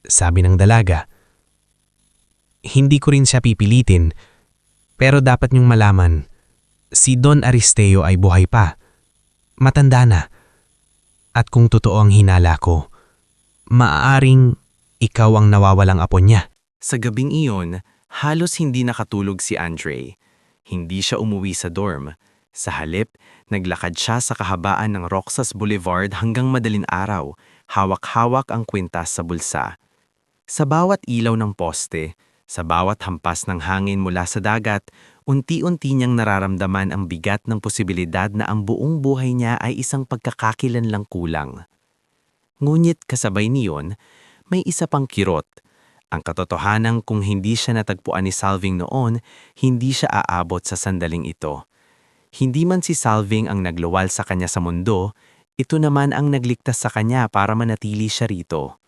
Sabi ng dalaga. Hindi ko rin siya pipilitin, pero dapat niyong malaman, si Don Aristeo ay buhay pa. Matanda na. At kung totoo ang hinala ko, maaaring ikaw ang nawawalang apo niya. Sa gabing iyon, halos hindi nakatulog si Andre. Hindi siya umuwi sa dorm. Sa halip, naglakad siya sa kahabaan ng Roxas Boulevard hanggang madaling araw, hawak-hawak ang kwintas sa bulsa. Sa bawat ilaw ng poste, sa bawat hampas ng hangin mula sa dagat, unti-unti niyang nararamdaman ang bigat ng posibilidad na ang buong buhay niya ay isang pagkakakilanlang kulang. Ngunit kasabay niyon, may isa pang kirot. Ang katotohanan kung hindi siya natagpuan ni Salving noon, hindi siya aabot sa sandaling ito. Hindi man si Salving ang nagluwal sa kanya sa mundo, ito naman ang nagligtas sa kanya para manatili siya rito.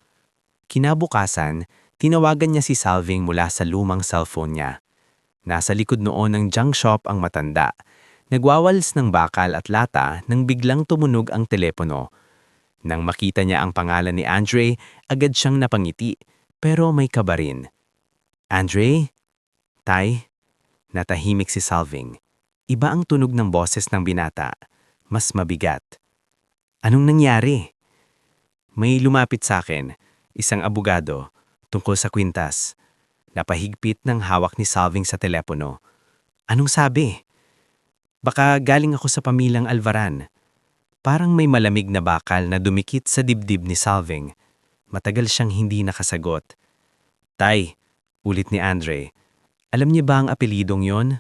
Kinabukasan, tinawagan niya si Salving mula sa lumang cellphone niya. Nasa likod noon ng junk shop ang matanda. Nagwawals ng bakal at lata nang biglang tumunog ang telepono. Nang makita niya ang pangalan ni Andre, agad siyang napangiti, pero may kaba rin. Andre? Tay? Natahimik si Salving. Iba ang tunog ng boses ng binata. Mas mabigat. Anong nangyari? May lumapit sa akin, isang abogado, tungkol sa kwintas. Napahigpit ng hawak ni Salving sa telepono. Anong sabi? Baka galing ako sa pamilyang Alvaran. Parang may malamig na bakal na dumikit sa dibdib ni Salving. Matagal siyang hindi nakasagot. Tay, ulit ni Andre, alam niyo ba ang apelidong yon?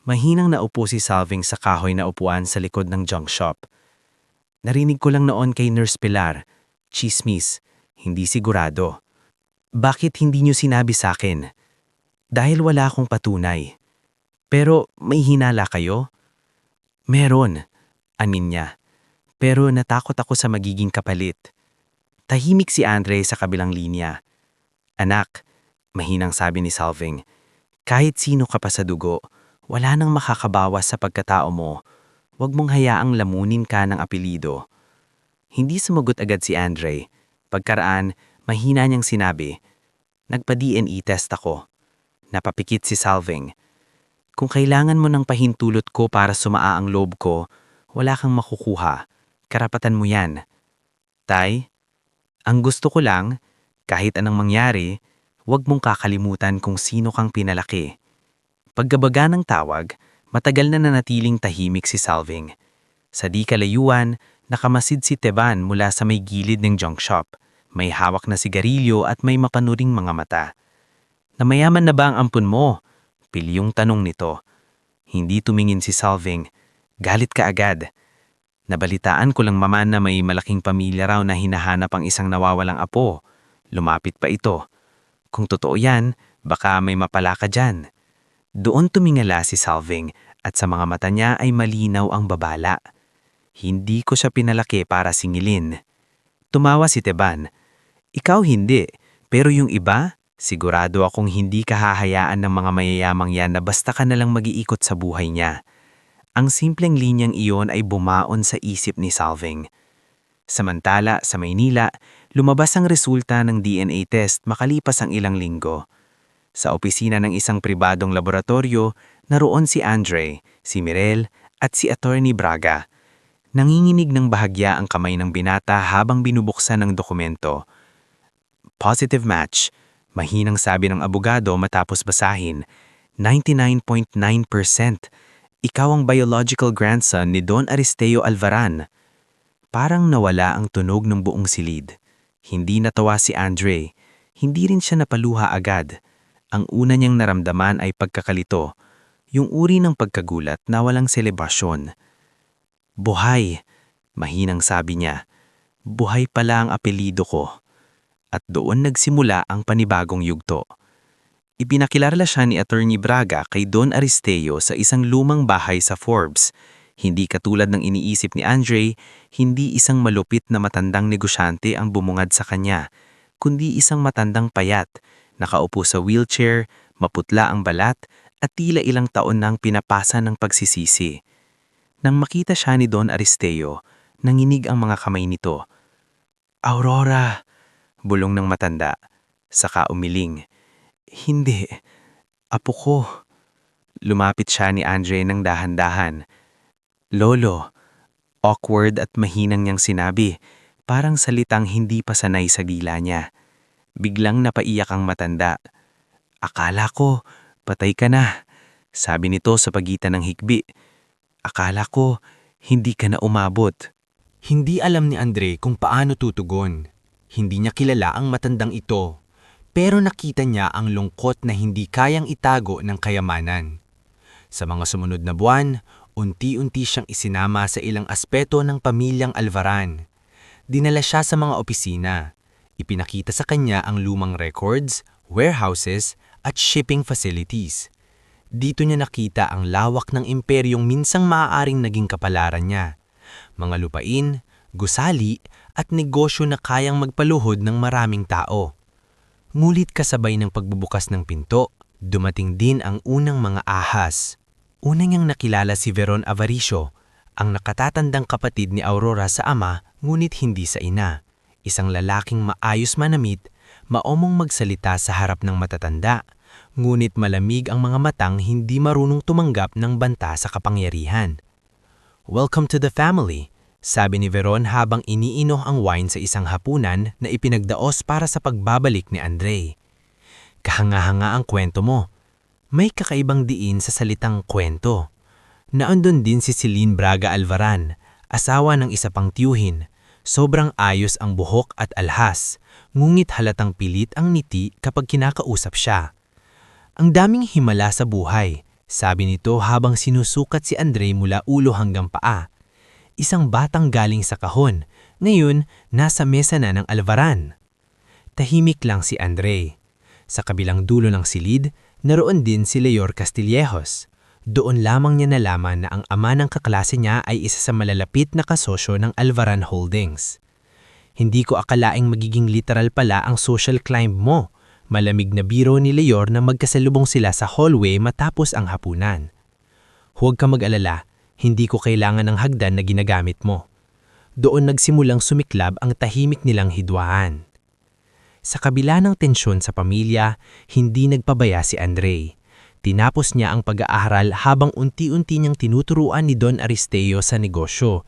Mahinang naupo si Salving sa kahoy na upuan sa likod ng junk shop. Narinig ko lang noon kay Nurse Pilar, chismis, hindi sigurado. Bakit hindi niyo sinabi sa akin? Dahil wala akong patunay. Pero may hinala kayo? Meron, amin niya. Pero natakot ako sa magiging kapalit. Tahimik si Andre sa kabilang linya. Anak, mahinang sabi ni Salving, kahit sino ka pa sa dugo, wala nang makakabawas sa pagkatao mo. Huwag mong hayaang lamunin ka ng apelido. Hindi sumagot agad si Andre. Pagkaraan, mahina niyang sinabi, nagpa-DNA test ako. Napapikit si Salving. Kung kailangan mo ng pahintulot ko para sumaa ang loob ko, wala kang makukuha. Karapatan mo yan. Tay, ang gusto ko lang, kahit anong mangyari, huwag mong kakalimutan kung sino kang pinalaki. Paggabaga ng tawag, matagal na nanatiling tahimik si Salving. Sa di kalayuan, nakamasid si Teban mula sa may gilid ng junk shop. May hawak na sigarilyo at may mapanuring mga mata. Namayaman na ba ang ampun mo? Pilyong tanong nito. Hindi tumingin si Salving. Galit ka agad. Nabalitaan ko lang maman na may malaking pamilya raw na hinahanap ang isang nawawalang apo. Lumapit pa ito. Kung totoo yan, baka may mapala ka dyan. Doon tumingala si Salving at sa mga mata niya ay malinaw ang babala. Hindi ko siya pinalaki para singilin. Tumawa si Teban. Ikaw hindi, pero yung iba, sigurado akong hindi ka hahayaan ng mga mayayamang yan na basta ka nalang mag-iikot sa buhay niya. Ang simpleng linyang iyon ay bumaon sa isip ni Salving. Samantala, sa Maynila, lumabas ang resulta ng DNA test makalipas ang ilang linggo. Sa opisina ng isang pribadong laboratorio, naroon si Andre, si Mirel, at si Attorney Braga. Nanginginig ng bahagya ang kamay ng binata habang binubuksan ng dokumento. Positive match, mahinang sabi ng abogado matapos basahin. 99.9%. Ikaw ang biological grandson ni Don Aristeo Alvaran. Parang nawala ang tunog ng buong silid. Hindi natawa si Andre. Hindi rin siya napaluha agad. Ang una niyang naramdaman ay pagkakalito, yung uri ng pagkagulat na walang selebrasyon. Buhay, mahinang sabi niya. Buhay pala ang apelido ko. At doon nagsimula ang panibagong yugto. Ipinakilala siya ni Attorney Braga kay Don Aristeo sa isang lumang bahay sa Forbes. Hindi katulad ng iniisip ni Andre, hindi isang malupit na matandang negosyante ang bumungad sa kanya, kundi isang matandang payat, nakaupo sa wheelchair, maputla ang balat, at tila ilang taon nang pinapasa ng pagsisisi. Nang makita siya ni Don Aristeo, Nanginig ang mga kamay nito. Aurora! Bulong ng matanda. Saka umiling. Hindi. Apo ko. Lumapit siya ni Andre ng dahan-dahan. Lolo. Awkward at mahinang niyang sinabi, parang salitang hindi pa sanay sa dila niya. Biglang napaiyak ang matanda. Akala ko, patay ka na. Sabi nito sa pagitan ng hikbi. Akala ko, hindi ka na umabot. Hindi alam ni Andre kung paano tutugon. Hindi niya kilala ang matandang ito, pero nakita niya ang lungkot na hindi kayang itago ng kayamanan. Sa mga sumunod na buwan, unti-unti siyang isinama sa ilang aspeto ng pamilyang Alvaran. Dinala siya sa mga opisina. Ipinakita sa kanya ang lumang records, warehouses, at shipping facilities. Dito niya nakita ang lawak ng imperyong minsang maaaring naging kapalaran niya. Mga lupain, gusali, at negosyo na kayang magpaluhod ng maraming tao. Ngulit kasabay ng pagbubukas ng pinto, dumating din ang unang mga ahas. Una niyang nakilala si Veron Avaricio, ang nakatatandang kapatid ni Aurora sa ama ngunit hindi sa ina. Isang lalaking maayos manamit, maomong magsalita sa harap ng matatanda, ngunit malamig ang mga matang hindi marunong tumanggap ng banta sa kapangyarihan. Welcome to the family, sabi ni Veron habang iniinom ang wine sa isang hapunan na ipinagdaos para sa pagbabalik ni Andre. Kahanga-hanga ang kwento mo. May kakaibang diin sa salitang kwento. Naandun din si Celine Braga Alvaran, asawa ng isa pang tiyuhin. Sobrang ayos ang buhok at alhas, ngunit halatang pilit ang ngiti kapag kinakausap siya. Ang daming himala sa buhay, sabi nito habang sinusukat si Andre mula ulo hanggang paa. Isang batang galing sa kahon, ngayon nasa mesa na ng Alvaran. Tahimik lang si Andre. Sa kabilang dulo ng silid, naroon din si Leor Castillejos. Doon lamang niya nalaman na ang ama ng kaklase niya ay isa sa malalapit na kasosyo ng Alvaran Holdings. Hindi ko akalaing magiging literal pala ang social climb mo. Malamig na biro ni Leor na magkasalubong sila sa hallway matapos ang hapunan. Huwag ka mag-alala, hindi ko kailangan ng hagdan na ginagamit mo. Doon nagsimulang sumiklab ang tahimik nilang hidwaan. Sa kabila ng tensyon sa pamilya, hindi nagpabaya si Andre. Tinapos niya ang pag-aaral habang unti-unti niyang tinuturuan ni Don Aristeo sa negosyo.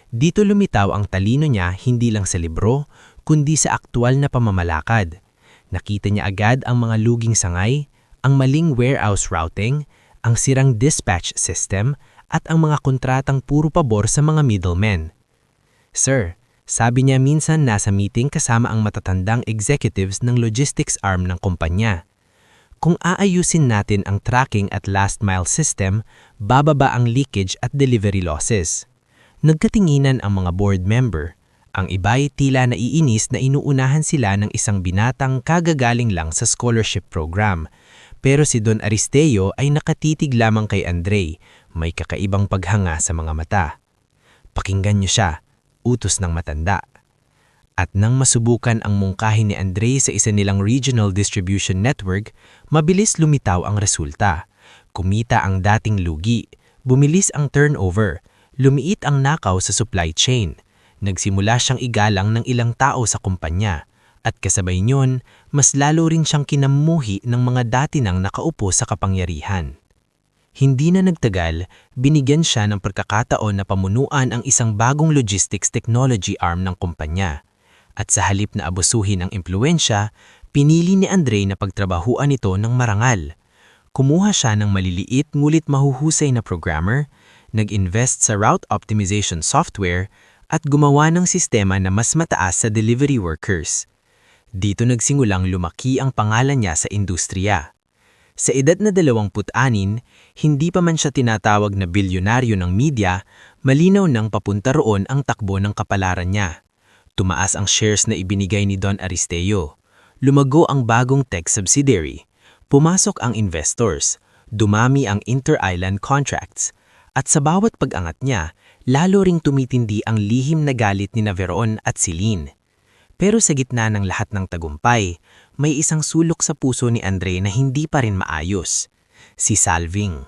Dito lumitaw ang talino niya hindi lang sa libro, kundi sa aktwal na pamamalakad. Nakita niya agad ang mga luging sangay, ang maling warehouse routing, ang sirang dispatch system, at ang mga kontratang puro pabor sa mga middlemen. Sir, sabi niya minsan nasa meeting kasama ang matatandang executives ng logistics arm ng kumpanya. Kung aayusin natin ang tracking at last mile system, bababa ang leakage at delivery losses. Nagkatinginan ang mga board member. Ang iba'y tila naiinis na inuunahan sila ng isang binatang kagagaling lang sa scholarship program. Pero si Don Aristeo ay nakatitig lamang kay Andre, may kakaibang paghanga sa mga mata. Pakinggan niyo siya, utos ng matanda. At nang masubukan ang mungkahi ni Andre sa isa nilang regional distribution network, mabilis lumitaw ang resulta. Kumita ang dating lugi, bumilis ang turnover, lumiit ang nakaw sa supply chain. Nagsimula siyang igalang ng ilang tao sa kumpanya, at kasabay niyon, mas lalo rin siyang kinamuhi ng mga dati nang nakaupo sa kapangyarihan. Hindi na nagtagal, binigyan siya ng pagkakataon na pamunuan ang isang bagong logistics technology arm ng kumpanya. At sa halip na abusuhin ang impluensya, pinili ni Andre na pagtrabahuan ito ng marangal. Kumuha siya ng maliliit ngulit mahuhusay na programmer, nag-invest sa route optimization software, at gumawa ng sistema na mas mataas sa delivery workers. Dito nagsimulang lumaki ang pangalan niya sa industriya. Sa edad na 26, hindi pa man siya tinatawag na bilyonaryo ng media, malinaw nang papunta roon ang takbo ng kapalaran niya. Tumaas ang shares na ibinigay ni Don Aristeo. Lumago ang bagong tech subsidiary. Pumasok ang investors. Dumami ang inter-island contracts. At sa bawat pag-angat niya, lalo ring tumitindi ang lihim na galit ni Veron at Celine. Pero sa gitna ng lahat ng tagumpay, may isang sulok sa puso ni Andre na hindi pa rin maayos. Si Salving.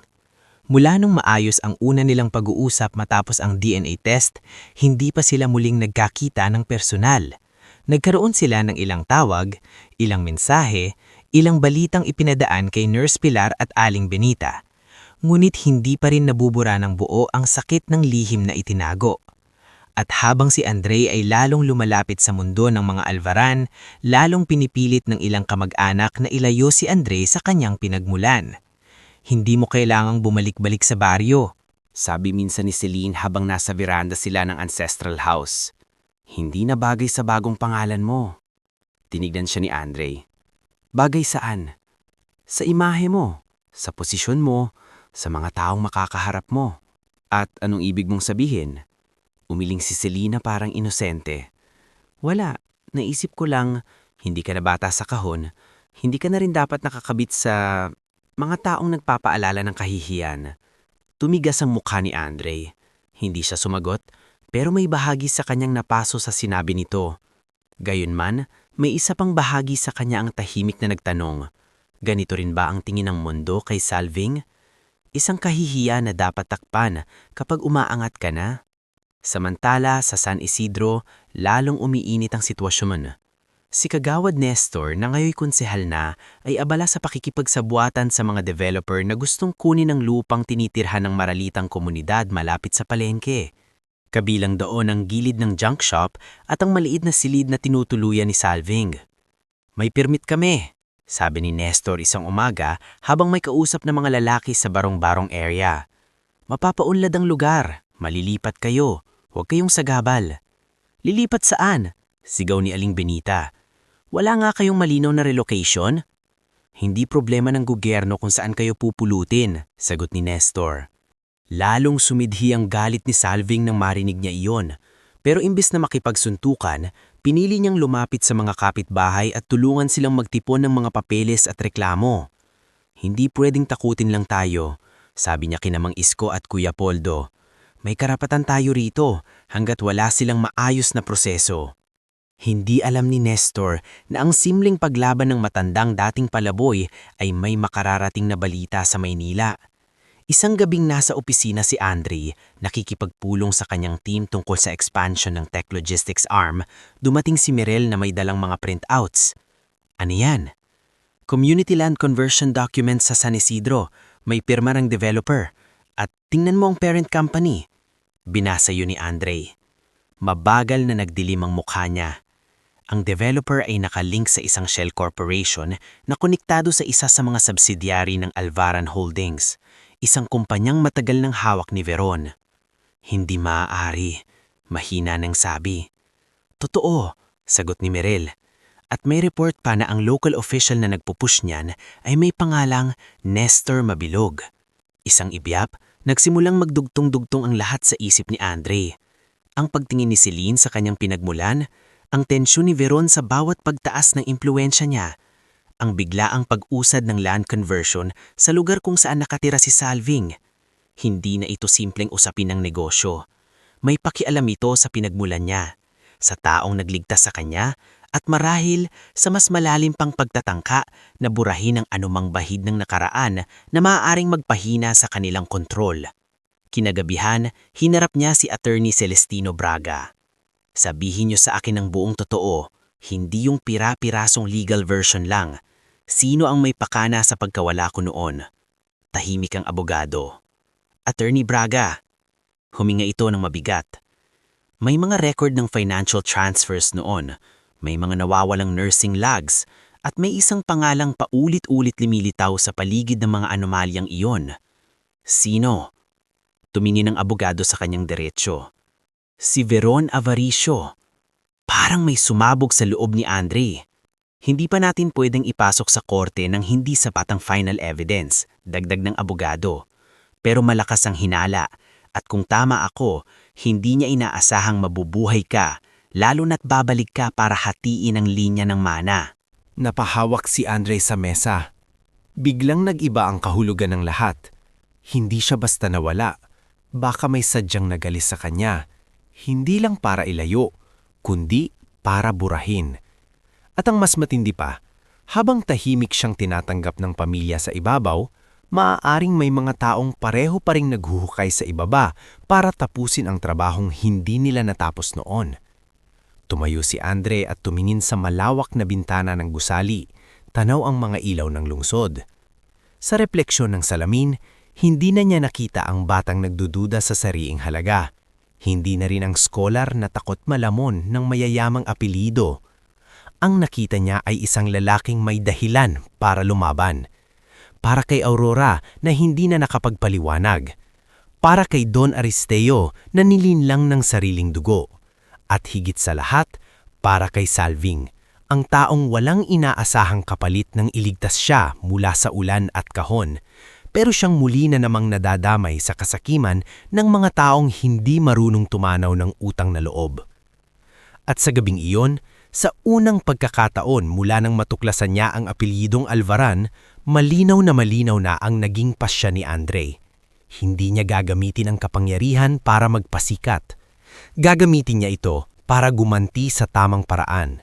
Mula nung maayos ang una nilang pag-uusap matapos ang DNA test, hindi pa sila muling nagkakita ng personal. Nagkaroon sila ng ilang tawag, ilang mensahe, ilang balitang ipinadaan kay Nurse Pilar at Aling Benita. Ngunit hindi pa rin nabubura ng buo ang sakit ng lihim na itinago. At habang si Andre ay lalong lumalapit sa mundo ng mga Alvaran, lalong pinipilit ng ilang kamag-anak na ilayo si Andre sa kanyang pinagmulan. Hindi mo kailangang bumalik-balik sa baryo, sabi minsan ni Celine habang nasa veranda sila ng ancestral house. Hindi na bagay sa bagong pangalan mo. Tinignan siya ni Andre. Bagay saan? Sa imahe mo, sa posisyon mo, sa mga taong makakaharap mo. At anong ibig mong sabihin? Umiling si Selena parang inosente. Wala, naisip ko lang, hindi ka na bata sa kahon, hindi ka na rin dapat nakakabit sa mga taong nagpapaalala ng kahihiyan. Tumigas ang mukha ni Andre. Hindi siya sumagot, pero may bahagi sa kanyang napaso sa sinabi nito. Gayunman, may isa pang bahagi sa kanya ang tahimik na nagtanong, ganito rin ba ang tingin ng mundo kay Salving? Isang kahihiyan na dapat takpan kapag umaangat ka na? Samantala, sa San Isidro, lalong umiinit ang sitwasyon. Si Kagawad Nestor na ngayoy konsehal na ay abala sa pakikipagsabuatan sa mga developer na gustong kunin ang lupang tinitirhan ng maralitang komunidad malapit sa palengke. Kabilang doon ang gilid ng junk shop at ang maliit na silid na tinutuluyan ni Salving. May permit kami, sabi ni Nestor isang umaga habang may kausap na mga lalaki sa barong-barong area. Mapapaunlad ang lugar, malilipat kayo, huwag kayong sagabal. Lilipat saan? Sigaw ni Aling Benita. Wala nga kayong malinaw na relocation? Hindi problema ng gobyerno kung saan kayo pupulutin, sagot ni Nestor. Lalong sumidhi ang galit ni Salving nang marinig niya iyon, pero imbes na makipagsuntukan, pinili niyang lumapit sa mga kapitbahay at tulungan silang magtipon ng mga papeles at reklamo. Hindi pwedeng takutin lang tayo, sabi niya kina Mang Isko at Kuya Poldo. May karapatan tayo rito hanggat wala silang maayos na proseso. Hindi alam ni Nestor na ang simpleng paglaban ng matandang dating palaboy ay may makararating na balita sa Maynila. Isang gabing nasa opisina si Andre, nakikipagpulong sa kanyang team tungkol sa expansion ng Tech Logistics Arm, dumating si Mirel na may dalang mga printouts. Ano yan? Community land conversion document sa San Isidro, may pirma ng developer. At tingnan mo ang parent company. Binasa yun ni Andre. Mabagal na nagdilim ang mukha niya. Ang developer ay nakalink sa isang shell corporation na konektado sa isa sa mga subsidiary ng Alvaran Holdings, isang kumpanyang matagal ng hawak ni Veron. Hindi maaari, mahina nang sabi. Totoo, sagot ni Mirel. At may report pa na ang local official na nagpupush niyan ay may pangalang Nestor Mabilog. Isang ibyap, nagsimulang magdugtong-dugtong ang lahat sa isip ni Andre. Ang pagtingin ni Celine sa kanyang pinagmulan, ang tensyon ni Veron sa bawat pagtaas ng impluwensya niya, ang biglaang pag-usad ng land conversion sa lugar kung saan nakatira si Salving. Hindi na ito simpleng usapin ng negosyo. May pakialam ito sa pinagmulan niya, sa taong nagligtas sa kanya, at marahil sa mas malalim pang pagtatangka na burahin ang anumang bahid ng nakaraan na maaaring magpahina sa kanilang kontrol. Kinagabihan, hinarap niya si Attorney Celestino Braga. Sabihin niyo sa akin ang buong totoo, hindi yung pira-pirasong legal version lang. Sino ang may pakana sa pagkawala ko noon? Tahimik ang abogado. Attorney Braga. Huminga ito ng mabigat. May mga record ng financial transfers noon, may mga nawawalang nursing logs, at may isang pangalang paulit-ulit lumilitaw sa paligid ng mga anomalyang iyon. Sino? Tumingin ang abogado sa kanyang diretsyo. Si Veron Avaricio. Parang may sumabog sa loob ni Andre. Hindi pa natin pwedeng ipasok sa korte ng hindi sapat ang final evidence, dagdag ng abogado. Pero malakas ang hinala, at kung tama ako, hindi niya inaasahang mabubuhay ka, lalo na't babalik ka para hatiin ang linya ng mana. Napahawak si Andre sa mesa. Biglang nag-iba ang kahulugan ng lahat. Hindi siya basta nawala. Baka may sadyang nagalis sa kanya. Hindi lang para ilayo, kundi para burahin. At ang mas matindi pa, habang tahimik siyang tinatanggap ng pamilya sa ibabaw, maaaring may mga taong pareho pa ring naghuhukay sa ibaba para tapusin ang trabahong hindi nila natapos noon. Tumayo si Andre at tumingin sa malawak na bintana ng gusali, tanaw ang mga ilaw ng lungsod. Sa refleksyon ng salamin, hindi na niya nakita ang batang nagdududa sa sariing halaga. Hindi na rin ang scholar na takot malamon ng mayayamang apelido. Ang nakita niya ay isang lalaking may dahilan para lumaban. Para kay Aurora na hindi na nakapagpaliwanag. Para kay Don Aristeo na nilinlang ng sariling dugo. At higit sa lahat, para kay Salving, ang taong walang inaasahang kapalit nang iligtas siya mula sa ulan at kahon, pero siyang muli na namang nadadamay sa kasakiman ng mga taong hindi marunong tumanaw ng utang na loob. At sa gabing iyon, sa unang pagkakataon mula nang matuklasan niya ang apelyidong Alvaran, malinaw na ang naging pasya ni Andre. Hindi niya gagamitin ang kapangyarihan para magpasikat. Gagamitin niya ito para gumanti sa tamang paraan,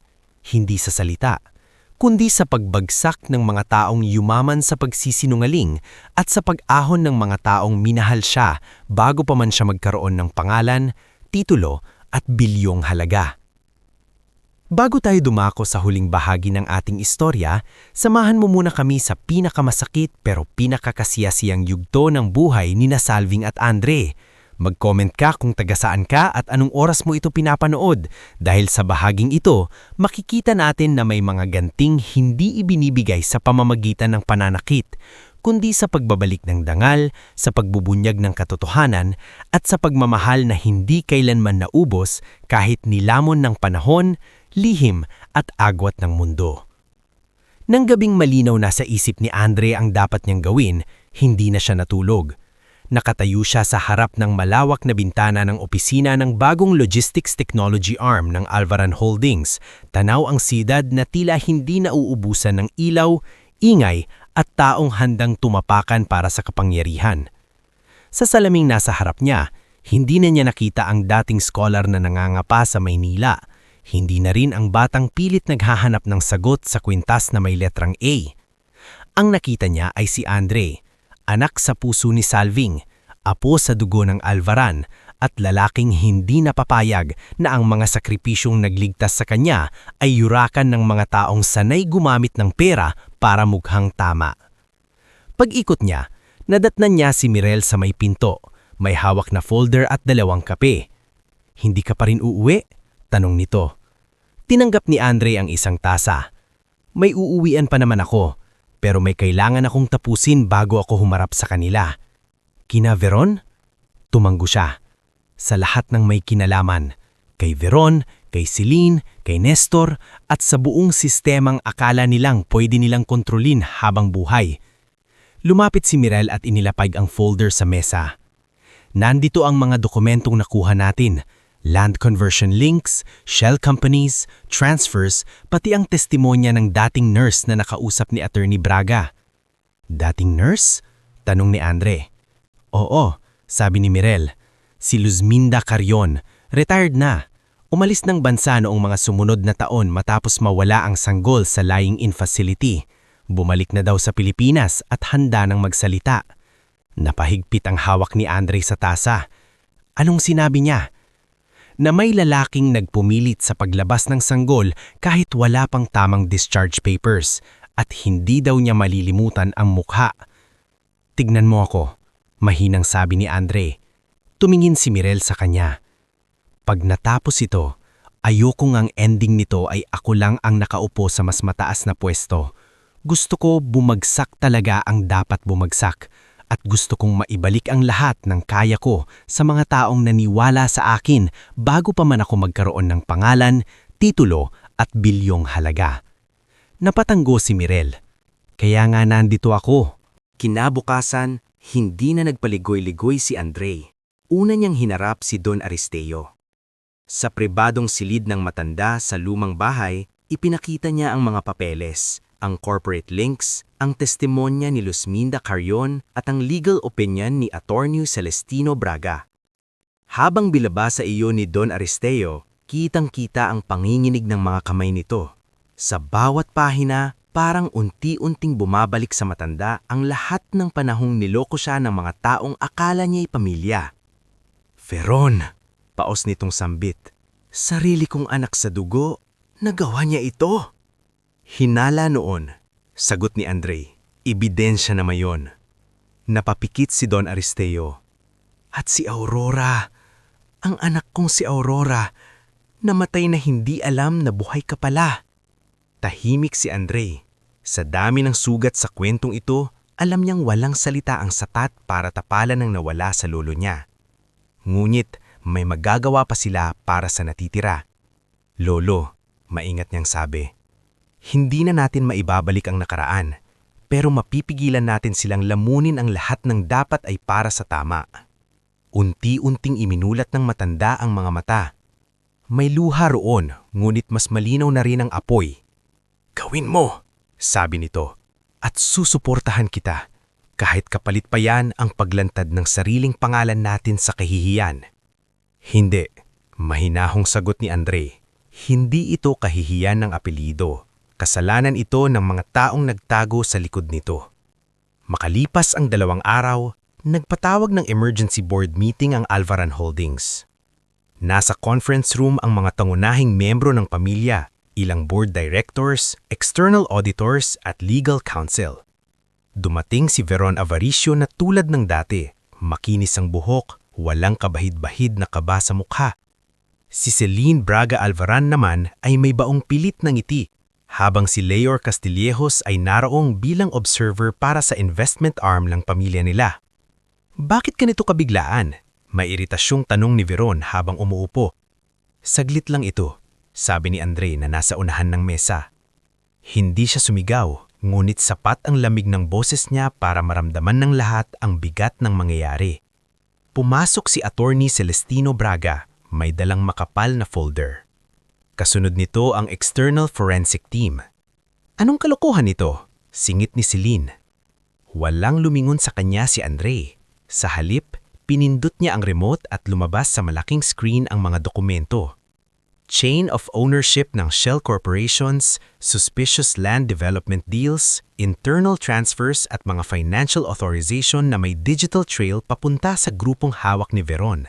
hindi sa salita, kundi sa pagbagsak ng mga taong yumaman sa pagsisinungaling at sa pag-ahon ng mga taong minahal siya bago pa man siya magkaroon ng pangalan, titulo at bilyong halaga. Bago tayo dumako sa huling bahagi ng ating istorya, samahan mo muna kami sa pinakamasakit pero pinakakasiyasiyang yugto ng buhay ni Salving at Andre. Mag-comment ka kung taga-saan ka at anong oras mo ito pinapanood dahil sa bahaging ito, makikita natin na may mga ganting hindi ibinibigay sa pamamagitan ng pananakit, kundi sa pagbabalik ng dangal, sa pagbubunyag ng katotohanan at sa pagmamahal na hindi kailanman naubos kahit nilamon ng panahon, lihim at agwat ng mundo. Nang gabing malinaw na sa isip ni Andre ang dapat niyang gawin, hindi na siya natulog. Nakatayo siya sa harap ng malawak na bintana ng opisina ng bagong logistics technology arm ng Alvaran Holdings, tanaw ang siyudad na tila hindi nauubusan ng ilaw, ingay at taong handang tumapakan para sa kapangyarihan. Sa salaming nasa harap niya, hindi na niya nakita ang dating scholar na nangangapa sa Maynila. Hindi na rin ang batang pilit naghahanap ng sagot sa kwintas na may letrang A. Ang nakita niya ay si Andre, anak sa puso ni Salving, apo sa dugo ng Alvaran at lalaking hindi napapayag na ang mga sakripisyong nagligtas sa kanya ay yurakan ng mga taong sanay gumamit ng pera para mukhang tama. Pag-ikot niya, nadatnan niya si Mirel sa may pinto, may hawak na folder at 2 kape. "Hindi ka pa rin uuwi?" tanong nito. Tinanggap ni Andre ang isang tasa. "May uuwian pa naman ako, pero may kailangan akong tapusin bago ako humarap sa kanila." "Kina Veron?" Tumanggo siya. "Sa lahat ng may kinalaman, kay Veron, kay Celine, kay Nestor, at sa buong sistemang akala nilang pwede nilang kontrolin habang buhay." Lumapit si Mirel at inilapag ang folder sa mesa. "Nandito ang mga dokumentong nakuha natin. Land conversion links, shell companies, transfers, pati ang testimonya ng dating nurse na nakausap ni Attorney Braga." "Dating nurse?" tanong ni Andre. "Oo," sabi ni Mirel. "Si Luzminda Carrion, retired na. Umalis ng bansa noong mga sumunod na taon matapos mawala ang sanggol sa lying-in facility. Bumalik na daw sa Pilipinas at handa nang magsalita." Napahigpit ang hawak ni Andre sa tasa. Anong sinabi niya? Na may lalaking nagpumilit sa paglabas ng sanggol kahit wala pang tamang discharge papers at hindi daw niya malilimutan ang mukha. "Tignan mo ako," mahinang sabi ni Andre. Tumingin si Mirel sa kanya. "Pag natapos ito, ayokong ang ending nito ay ako lang ang nakaupo sa mas mataas na pwesto. Gusto ko bumagsak talaga ang dapat bumagsak. At gusto kong maibalik ang lahat ng kaya ko sa mga taong naniwala sa akin bago pa man ako magkaroon ng pangalan, titulo at bilyong halaga." Napatanggo si Mirel. "Kaya nga nandito ako." Kinabukasan, hindi na nagpaligoy-ligoy si Andre. Una niyang hinarap si Don Aristeo. Sa pribadong silid ng matanda sa lumang bahay, ipinakita niya ang mga papeles, ang corporate links, ang testimonya ni Luzminda Carrion at ang legal opinion ni Attorney Celestino Braga. Habang bilaba sa iyo ni Don Aristeo, kitang-kita ang panginginig ng mga kamay nito. Sa bawat pahina, Parang unti-unting bumabalik sa matanda ang lahat ng panahong niloko siya ng mga taong akala niya'y pamilya. Veron, paos nitong sambit. Sarili kong anak sa dugo, nagawa niya ito. Hinala noon, sagot ni Andre, ebidensya na mayon. Napapikit si Don Aristeo. At si Aurora, ang anak kong si Aurora, namatay na hindi alam na buhay ka pala. Tahimik si Andre. Sa dami ng sugat sa kwentong ito, alam niyang walang salita ang sapat para tapalan ng nawala sa lolo niya. Ngunit may magagawa pa sila para sa natitira. Lolo, maingat niyang sabi, hindi na natin maibabalik ang nakaraan, pero mapipigilan natin silang lamunin ang lahat ng dapat ay para sa tama. Unti-unting iminulat ng matanda ang mga mata. May luha roon, ngunit mas malinaw na rin ang apoy. Gawin mo, sabi nito, at susuportahan kita, kahit kapalit pa yan ang paglantad ng sariling pangalan natin sa kahihiyan. Hindi, mahinahong sagot ni Andre. Hindi ito kahihiyan ng apelido. Kasalanan ito ng mga taong nagtago sa likod nito. Makalipas ang 2 araw, nagpatawag ng emergency board meeting ang Alvaran Holdings. Nasa conference room ang mga tangunahing membro ng pamilya, ilang board directors, external auditors at legal counsel. Dumating si Veron Avaricio na tulad ng dati, makinis ang buhok, walang kabahid-bahid na kaba sa mukha. Si Celine Braga Alvaran naman ay may baong pilit ng ngiti, habang si Leor Castillejos ay naroong bilang observer para sa investment arm ng pamilya nila. Bakit ganito kabiglaan? May iritasyong tanong ni Veron habang umuupo. Saglit lang ito, sabi ni Andre na nasa unahan ng mesa. Hindi siya sumigaw, ngunit sapat ang lamig ng boses niya para maramdaman ng lahat ang bigat ng mangyayari. Pumasok si Attorney Celestino Braga, may dalang makapal na folder. Kasunod nito ang external forensic team. Anong kalokohan ito? Singit ni Celine. Walang lumingon sa kanya si Andre. Sa halip, pinindot niya ang remote at lumabas sa malaking screen ang mga dokumento. Chain of ownership ng Shell Corporations, suspicious land development deals, internal transfers at mga financial authorization na may digital trail papunta sa grupong hawak ni Veron.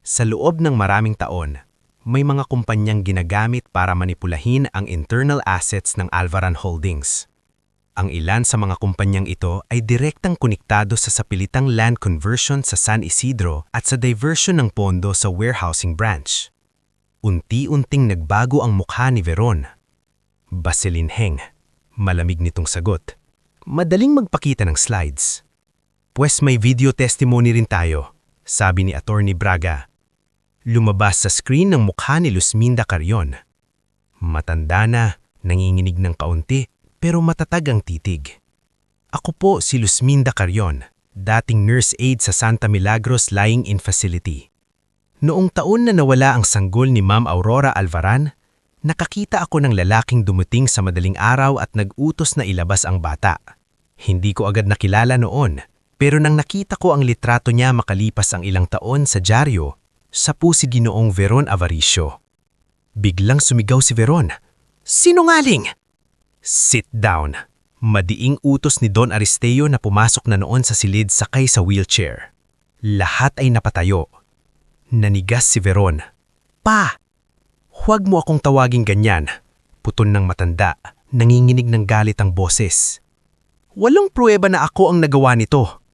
Sa loob ng maraming taon, may mga kumpanyang ginagamit para manipulahin ang internal assets ng Alvaran Holdings. Ang ilan sa mga kumpanyang ito ay direktang konektado sa sapilitang land conversion sa San Isidro at sa diversion ng pondo sa warehousing branch. Unti-unting nagbago ang mukha ni Veron. Baselinheng, malamig nitong sagot. Madaling magpakita ng slides. Pues may video testimony rin tayo, sabi ni Attorney Braga. Lumabas sa screen ng mukha ni Luzminda Carrion. Matanda na, nanginginig ng kaunti, pero matatag ang titig. Ako po si Luzminda Carrion, dating nurse aide sa Santa Milagros Lying-in Facility. Noong taon na nawala ang sanggol ni Ma'am Aurora Alvaran, nakakita ako ng lalaking dumating sa madaling araw at nag-utos na ilabas ang bata. Hindi ko agad nakilala noon, pero nang nakita ko ang litrato niya makalipas ang ilang taon sa dyaryo, sapu si Ginoong Veron Avaricio. Biglang sumigaw si Veron. Sinungaling! Sit down. Madiing utos ni Don Aristeo na pumasok na noon sa silid sakay sa wheelchair. Lahat ay napatayo. Nanigas si Veron. Pa! Huwag mo akong tawaging ganyan. Puton ng matanda, nanginginig ng galit ang boses. Walang pruweba na ako ang nagawa nito.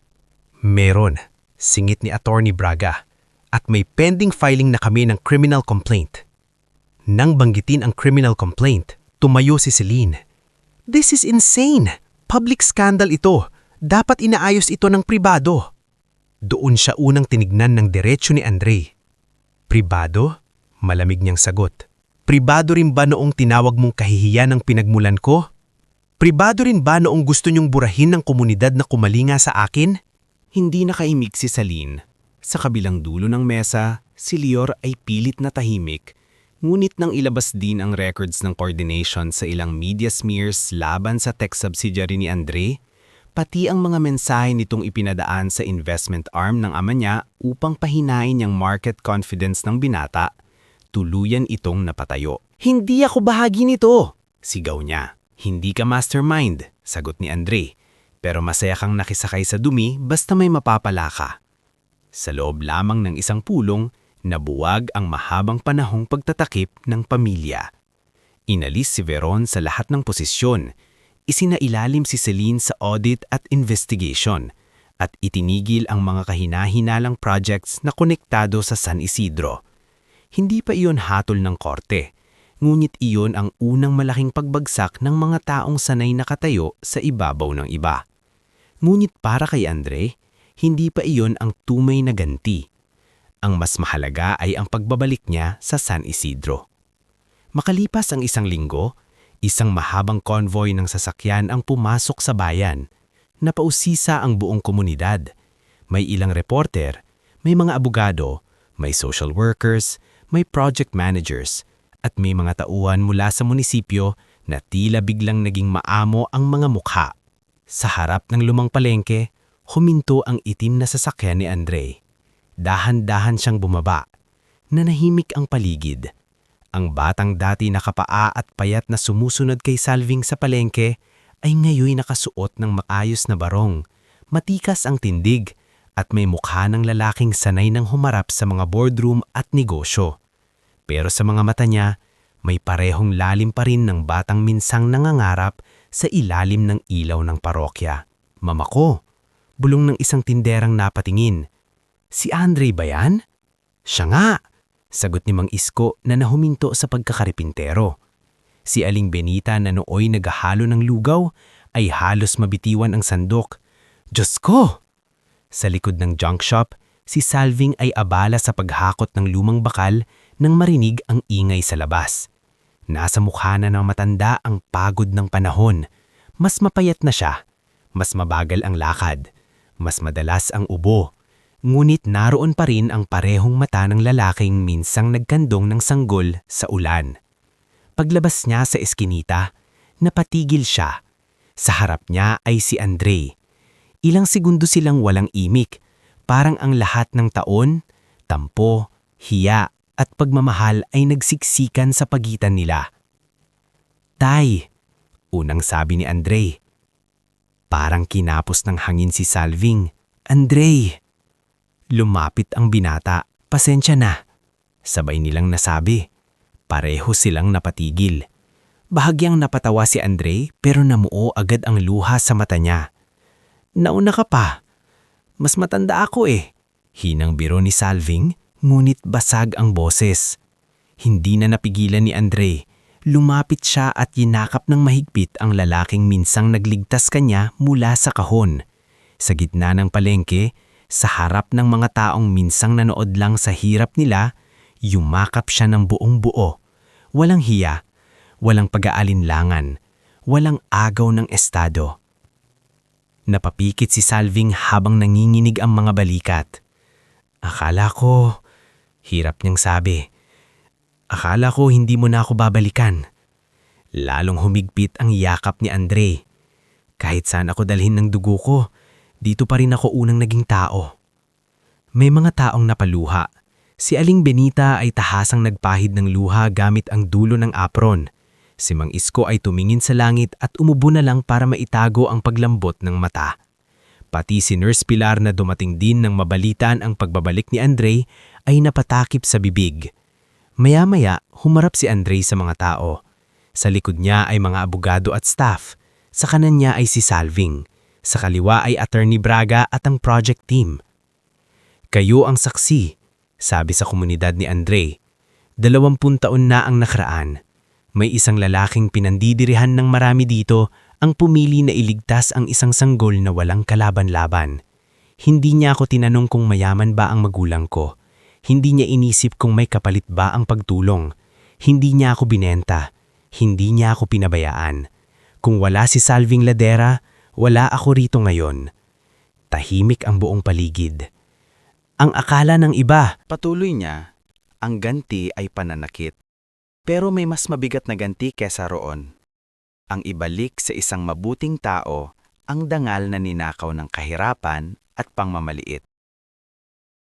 Meron, singit ni Attorney Braga, at may pending filing na kami ng criminal complaint. Nang banggitin ang criminal complaint, tumayo si Celine. This is insane! Public scandal ito. Dapat inaayos ito ng pribado. Doon siya unang tinignan ng diretsyo ni Andre. Pribado? Malamig niyang sagot. Pribado rin ba noong tinawag mong kahihiyan ng pinagmulan ko? Pribado rin ba noong gusto niyong burahin ng komunidad na kumalinga sa akin? Hindi nakaimik si Celine. Sa kabilang dulo ng mesa, si Leor ay pilit na tahimik, ngunit nang ilabas din ang records ng coordination sa ilang media smears laban sa tech subsidiary ni Andre, pati ang mga mensahe nitong ipinadaan sa investment arm ng ama niya upang pahinain niyang market confidence ng binata, tuluyan itong napatayo. Hindi ako bahagi nito, sigaw niya. Hindi ka mastermind, sagot ni Andre. Pero masaya kang nakisakay sa dumi basta may mapapala ka. Sa loob lamang ng isang pulong, nabuwag ang mahabang panahong pagtatakip ng pamilya. Inalis si Veron sa lahat ng posisyon. Isinailalim si Celine sa audit at investigation at itinigil ang mga kahina-hinalang projects na konektado sa San Isidro. Hindi pa iyon hatol ng korte, ngunit iyon ang unang malaking pagbagsak ng mga taong sanay nakatayo sa ibabaw ng iba. Ngunit para kay Andre, hindi pa iyon ang tumay na ganti. Ang mas mahalaga ay ang pagbabalik niya sa San Isidro. Makalipas ang isang linggo, isang mahabang convoy ng sasakyan ang pumasok sa bayan. Napausisa ang buong komunidad. May ilang reporter, may mga abogado, may social workers, may project managers, at may mga tauhan mula sa munisipyo na tila biglang naging maamo ang mga mukha. Sa harap ng lumang palengke, huminto ang itim na sasakyan ni Andre. Dahan-dahan siyang bumaba. Nanahimik ang paligid. Ang batang dati nakapaa at payat na sumusunod kay Salving sa palengke ay ngayoy nakasuot ng maayos na barong, matikas ang tindig, at may mukha ng lalaking sanay ng humarap sa mga boardroom at negosyo. Pero sa mga mata niya, may parehong lalim pa rin ng batang minsang nangangarap sa ilalim ng ilaw ng parokya. "Mama ko," bulong ng isang tinderang napatingin. "Si Andre ba yan?" "Siya nga," sagot ni Mang Isko na nahuminto sa pagkakaripintero. Si Aling Benita na nooy naghahalo ng lugaw ay halos mabitiwan ang sandok. "Diyos ko!" Sa likod ng junk shop, si Salving ay abala sa paghakot ng lumang bakal nang marinig ang ingay sa labas. Nasa mukha na ng matanda ang pagod ng panahon. Mas mapayat na siya, mas mabagal ang lakad, mas madalas ang ubo. Ngunit naroon pa rin ang parehong mata ng lalaking minsang nagkandong ng sanggol sa ulan. Paglabas niya sa eskinita, napatigil siya. Sa harap niya ay si Andre. Ilang segundo silang walang imik, parang ang lahat ng taon, tampo, hiya at pagmamahal ay nagsiksikan sa pagitan nila. "Tay," unang sabi ni Andre. Parang kinapos ng hangin si Salving. "Andre!" Lumapit ang binata. "Pasensya na." Sabay nilang nasabi. Pareho silang napatigil. Bahagyang napatawa si Andre pero namuo agad ang luha sa mata niya. "Nauna ka pa. Mas matanda ako eh." Hinang biro ni Salving, ngunit basag ang boses. Hindi na napigilan ni Andre. Lumapit siya at yinakap ng mahigpit ang lalaking minsang nagligtas kanya mula sa kahon. Sa gitna ng palengke, sa harap ng mga taong minsang nanood lang sa hirap nila, yumakap siya ng buong buo. Walang hiya, walang pag-aalinlangan, walang agaw ng estado. Napapikit si Salving habang nanginginig ang mga balikat. "Akala ko," hirap niyang sabi, "akala ko hindi mo na ako babalikan." Lalong humigpit ang yakap ni Andre. "Kahit saan ako dalhin ng dugo ko, dito pa rin ako unang naging tao." May mga taong napaluha. Si Aling Benita ay tahasang nagpahid ng luha gamit ang dulo ng apron. Si Mang Isko ay tumingin sa langit at umubo na lang para maitago ang paglambot ng mata. Pati si Nurse Pilar na dumating din nang mabalitan ang pagbabalik ni Andre ay napatakip sa bibig. Maya-maya, humarap si Andre sa mga tao. Sa likod niya ay mga abogado at staff. Sa kanan niya ay si Salving. Sa kaliwa ay Attorney Braga at ang project team. "Kayo ang saksi," sabi sa komunidad ni Andre. 20 taon na ang nakaraan. May isang lalaking pinandidirihan ng marami dito ang pumili na iligtas ang isang sanggol na walang kalaban-laban. Hindi niya ako tinanong kung mayaman ba ang magulang ko. Hindi niya inisip kung may kapalit ba ang pagtulong. Hindi niya ako binenta. Hindi niya ako pinabayaan. Kung wala si Salving Ladera, wala ako rito ngayon. Tahimik ang buong paligid. Ang akala ng iba, Patuloy niya, ang ganti ay pananakit. Pero may mas mabigat na ganti kesa roon. Ang ibalik sa isang mabuting tao ang dangal na ninakaw ng kahirapan at pangmamaliit.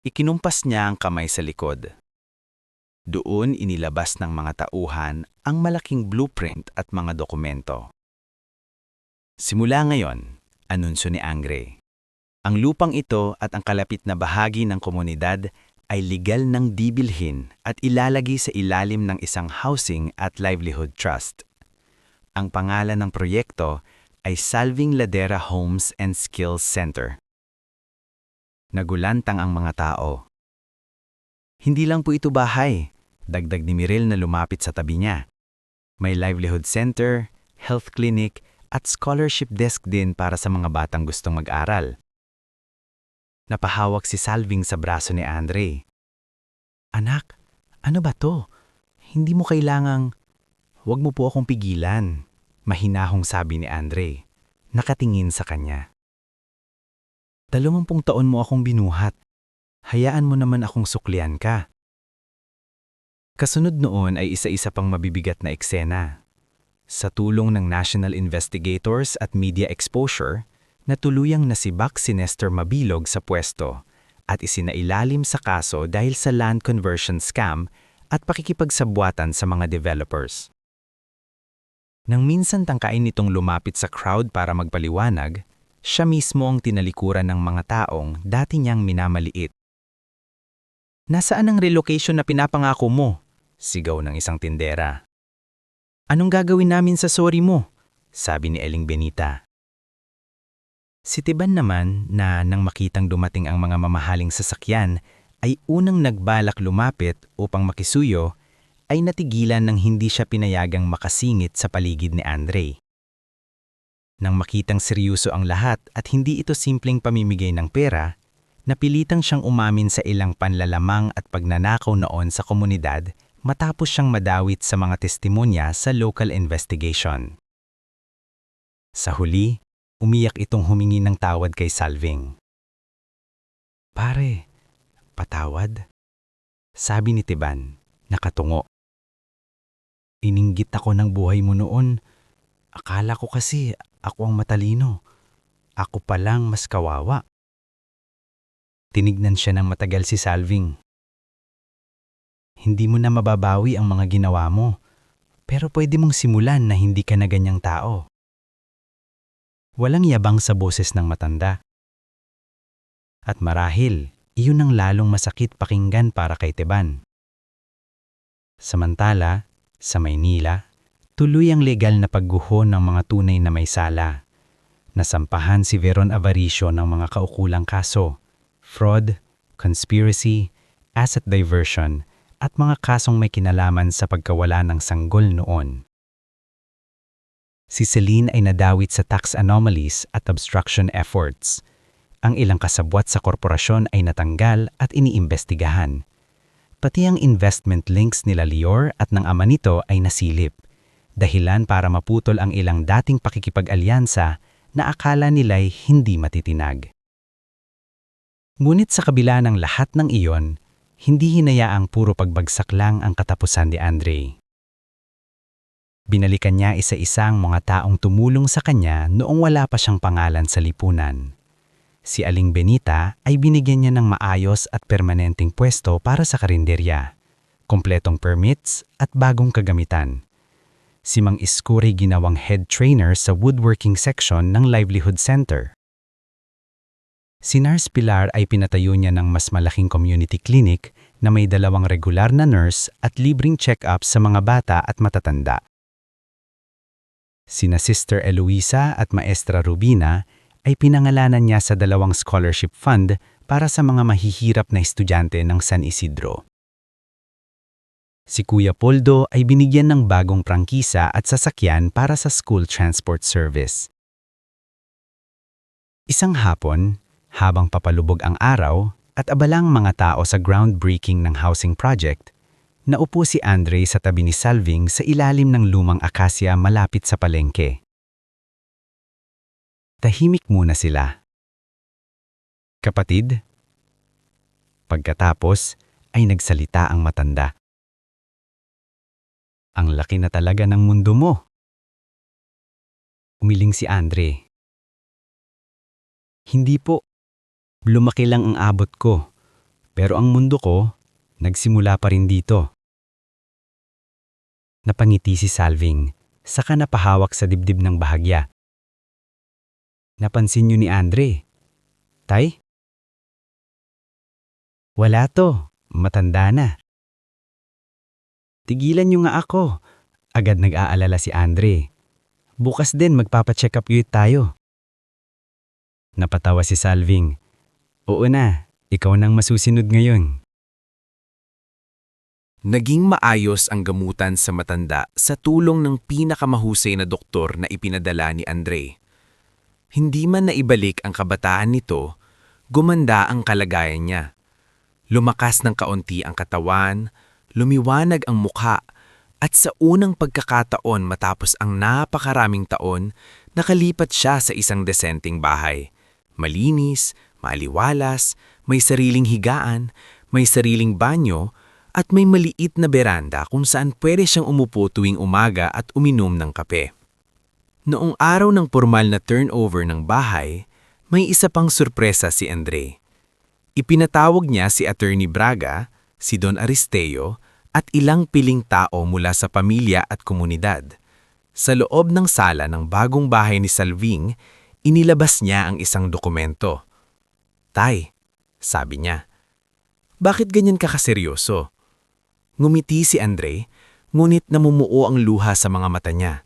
Ikinumpas niya ang kamay sa likod. Doon inilabas ng mga tauhan ang malaking blueprint at mga dokumento. Simula ngayon, anunsyo ni Angre. Ang lupang ito at ang kalapit na bahagi ng komunidad ay legal ng dibilhin at ilalagay sa ilalim ng isang housing at livelihood trust. Ang pangalan ng proyekto ay Salving Ladera Homes and Skills Center. Nagulantang ang mga tao. Hindi lang po ito bahay, dagdag ni Mirel na lumapit sa tabi niya. May livelihood center, health clinic, at scholarship desk din para sa mga batang gustong mag-aral. Napahawak si Salving sa braso ni Andre. Anak, ano ba to? Hindi mo kailangang... Huwag mo po akong pigilan, mahinahong sabi ni Andre. Nakatingin sa kanya. 20 taon mo akong binuhat. Hayaan mo naman akong suklian ka. Kasunod noon ay isa-isa pang mabibigat na eksena. Sa tulong ng National Investigators at Media Exposure, natuluyang nasibak si Nestor Mabilog sa pwesto at isinailalim sa kaso dahil sa land conversion scam at pakikipagsabwatan sa mga developers. Nang minsan tangkain nitong lumapit sa crowd para magpaliwanag, siya mismo ang tinalikuran ng mga taong dati niyang minamaliit. Nasaan ang relocation na pinapangako mo? Sigaw ng isang tindera. Anong gagawin namin sa sorry mo? Sabi ni Eling Benita. Si Tiban naman na nang makitang dumating ang mga mamahaling sasakyan ay unang nagbalak lumapit upang makisuyo ay natigilan nang hindi siya pinayagang makasingit sa paligid ni Andre. Nang makitang seryoso ang lahat at hindi ito simpleng pamimigay ng pera, napilitang siyang umamin sa ilang panlalamang at pagnanakaw noon sa komunidad matapos siyang madawit sa mga testimonya sa local investigation. Sa huli, umiyak itong humingi ng tawad kay Salving. Pare, patawad? Sabi ni Tiban, nakatungo. Ininggit ako ng buhay mo noon. Akala ko kasi ako ang matalino. Ako palang mas kawawa. Tinignan siya ng matagal si Salving. Hindi mo na mababawi ang mga ginawa mo, pero pwede mong simulan na hindi ka na ganyang tao. Walang yabang sa boses ng matanda. At marahil, iyon ang lalong masakit pakinggan para kay Tiban. Samantala, sa Maynila, tuloy ang legal na pagguho ng mga tunay na may sala. Nasampahan si Veron Avaricio ng mga kaukulang kaso, fraud, conspiracy, asset diversion, at mga kasong may kinalaman sa pagkawala ng sanggol noon. Si Celine ay nadawit sa tax anomalies at obstruction efforts. Ang ilang kasabwat sa korporasyon ay natanggal at iniimbestigahan. Pati ang investment links nila Lior at ng ama nito ay nasilip, dahilan para maputol ang ilang dating pakikipag-alyansa na akala nila'y hindi matitinag. Ngunit sa kabila ng lahat ng iyon, hindi hinayaang puro pagbagsak lang ang katapusan ni Andre. Binalikan niya isa-isa ang mga taong tumulong sa kanya noong wala pa siyang pangalan sa lipunan. Si Aling Benita ay binigyan niya ng maayos at permanenteng pwesto para sa karinderya, kompletong permits at bagong kagamitan. Si Mang Iskuri ginawang head trainer sa woodworking section ng Livelihood Center. Si Nurse Pilar ay pinatayo niya ng mas malaking community clinic na may 2 regular na nurse at libreng check-up sa mga bata at matatanda. Sina Sister Eloisa at Maestra Rubina ay pinangalanan niya sa 2 scholarship fund para sa mga mahihirap na estudyante ng San Isidro. Si Kuya Poldo ay binigyan ng bagong prangkisa at sasakyan para sa school transport service. Isang hapon, habang papalubog ang araw at abalang mga tao sa groundbreaking ng housing project, naupo si Andre sa tabi ni Salving sa ilalim ng lumang akasya malapit sa palengke. Tahimik muna sila. Kapatid? Pagkatapos ay nagsalita ang matanda. Ang laki na talaga ng mundo mo. Umiling si Andre. Hindi po. Lumaki lang ang abot ko. Pero ang mundo ko, nagsimula pa rin dito. Napangiti si Salving, saka napahawak sa dibdib ng bahagya. Napansin niyo ni Andre. Tay? Wala to. Matanda na. Tigilan niyo nga ako. Agad nag-aalala si Andre. Bukas din magpapacheck up tayo. Napatawa si Salving. Oo na, ikaw nang masusunod ngayon. Naging maayos ang gamutan sa matanda sa tulong ng pinakamahusay na doktor na ipinadala ni Andre. Hindi man naibalik ang kabataan nito, gumanda ang kalagayan niya. Lumakas ng kaunti ang katawan, lumiwanag ang mukha, at sa unang pagkakataon matapos ang napakaraming taon, nakalipat siya sa isang desenteng bahay. Malinis, maaliwalas, may sariling higaan, may sariling banyo, at may maliit na beranda kung saan pwede siyang umupo tuwing umaga at uminom ng kape. Noong araw ng formal na turnover ng bahay, may isa pang sorpresa si Andre. Ipinatawag niya si Attorney Braga, si Don Aristeo, at ilang piling tao mula sa pamilya at komunidad. Sa loob ng sala ng bagong bahay ni Salving, inilabas niya ang isang dokumento. "Tay," sabi niya, "bakit ganyan ka kaseryoso?" Ngumiti si Andre, ngunit namumuo ang luha sa mga mata niya.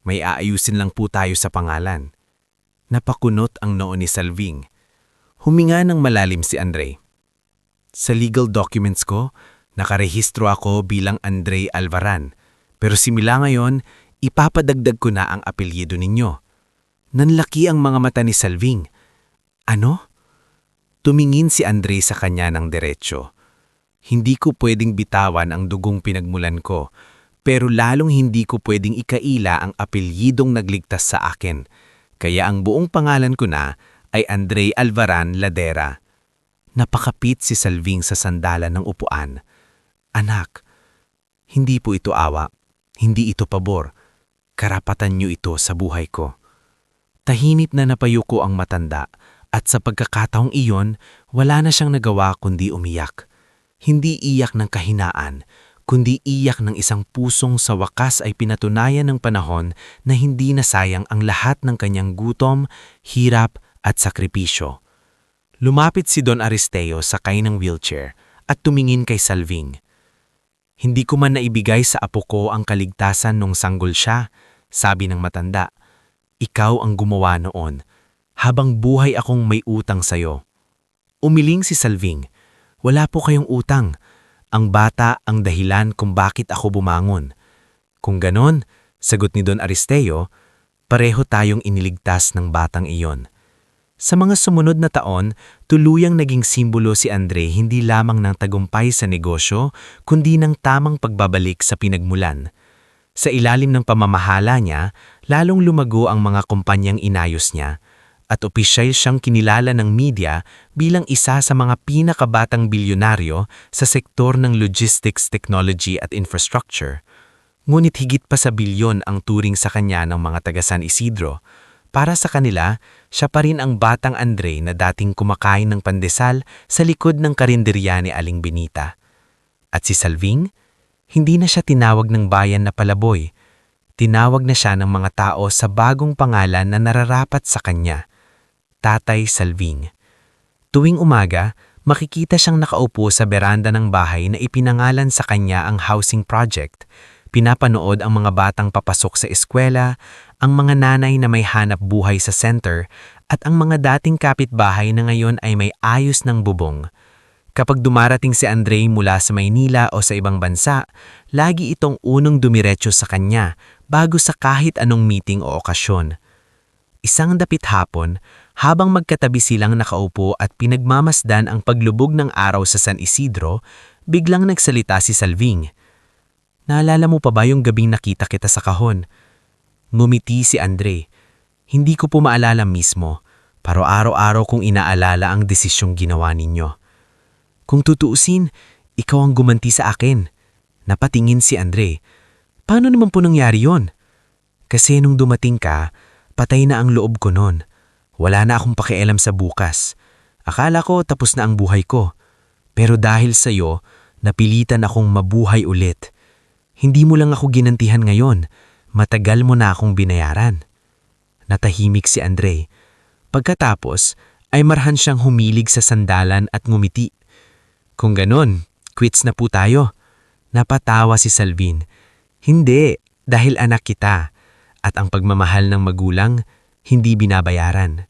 "May aayusin lang po tayo sa pangalan." Napakunot ang noo ni Salving. Huminga ng malalim si Andre. "Sa legal documents ko, nakarehistro ako bilang Andre Alvaran, pero simula ngayon, ipapadagdag ko na ang apelyido ninyo." Nanlaki ang mga mata ni Salving. "Ano?" Tumingin si Andre sa kanya ng diretsyo. "Hindi ko pwedeng bitawan ang dugong pinagmulan ko, pero lalong hindi ko pwedeng ikaila ang apelyidong nagligtas sa akin. Kaya ang buong pangalan ko na ay Andre Alvaran Ladera." Napakapit si Salving sa sandalan ng upuan. "Anak, hindi po ito awa, hindi ito pabor. Karapatan niyo ito sa buhay ko." Tahimik na napayuko ang matanda at sa pagkakataong iyon, wala na siyang nagawa kundi umiyak. Hindi iyak ng kahinaan, kundi iyak ng isang pusong sa wakas ay pinatunayan ng panahon na hindi nasayang ang lahat ng kanyang gutom, hirap at sakripisyo. Lumapit si Don Aristeo sakay ng wheelchair at tumingin kay Salving. "Hindi ko man naibigay sa apo ko ang kaligtasan nung sanggol siya," sabi ng matanda. "Ikaw ang gumawa noon, habang buhay akong may utang sa'yo." Umiling si Salving. "Wala po kayong utang. Ang bata ang dahilan kung bakit ako bumangon." "Kung ganon," sagot ni Don Aristeo, "pareho tayong iniligtas ng batang iyon." Sa mga sumunod na taon, tuluyang naging simbolo si Andre hindi lamang ng tagumpay sa negosyo, kundi ng tamang pagbabalik sa pinagmulan. Sa ilalim ng pamamahala niya, lalong lumago ang mga kumpanyang inayos niya, at opisyal siyang kinilala ng media bilang isa sa mga pinakabatang bilyonaryo sa sektor ng logistics, technology at infrastructure. Ngunit higit pa sa bilyon ang turing sa kanya ng mga taga San Isidro. Para sa kanila, siya pa rin ang batang Andre na dating kumakain ng pandesal sa likod ng karinderya ni Aling Benita. At si Salving, hindi na siya tinawag ng bayan na palaboy. Tinawag na siya ng mga tao sa bagong pangalan na nararapat sa kanya, Tatay Salving. Tuwing umaga, makikita siyang nakaupo sa beranda ng bahay na ipinangalan sa kanya ang housing project. Pinapanood ang mga batang papasok sa eskwela, ang mga nanay na may hanap buhay sa center, at ang mga dating kapitbahay na ngayon ay may ayos ng bubong. Kapag dumarating si Andre mula sa Maynila o sa ibang bansa, lagi itong unang dumiretso sa kanya bago sa kahit anong meeting o okasyon. Isang dapit hapon, habang magkatabi silang nakaupo at pinagmamasdan ang paglubog ng araw sa San Isidro, biglang nagsalita si Salving. "Naalala mo pa ba yung gabing nakita kita sa kahon?" Ngumiti si Andre. "Hindi ko po maalala mismo, pero araw-araw kong inaalala ang desisyong ginawa ninyo." "Kung tutuusin, ikaw ang gumanti sa akin." Napatingin si Andre. "Paano naman po nangyari yon?" "Kasi nung dumating ka, patay na ang loob ko noon. Wala na akong pakialam sa bukas. Akala ko tapos na ang buhay ko. Pero dahil sa'yo, napilitan akong mabuhay ulit. Hindi mo lang ako ginantihan ngayon, matagal mo na akong binayaran." Natahimik si Andre. Pagkatapos, ay marhan siyang humilig sa sandalan at ngumiti. Kung ganon, quits na po tayo. Napatawa si Salvin. Hindi, dahil anak kita. At ang pagmamahal ng magulang, hindi binabayaran.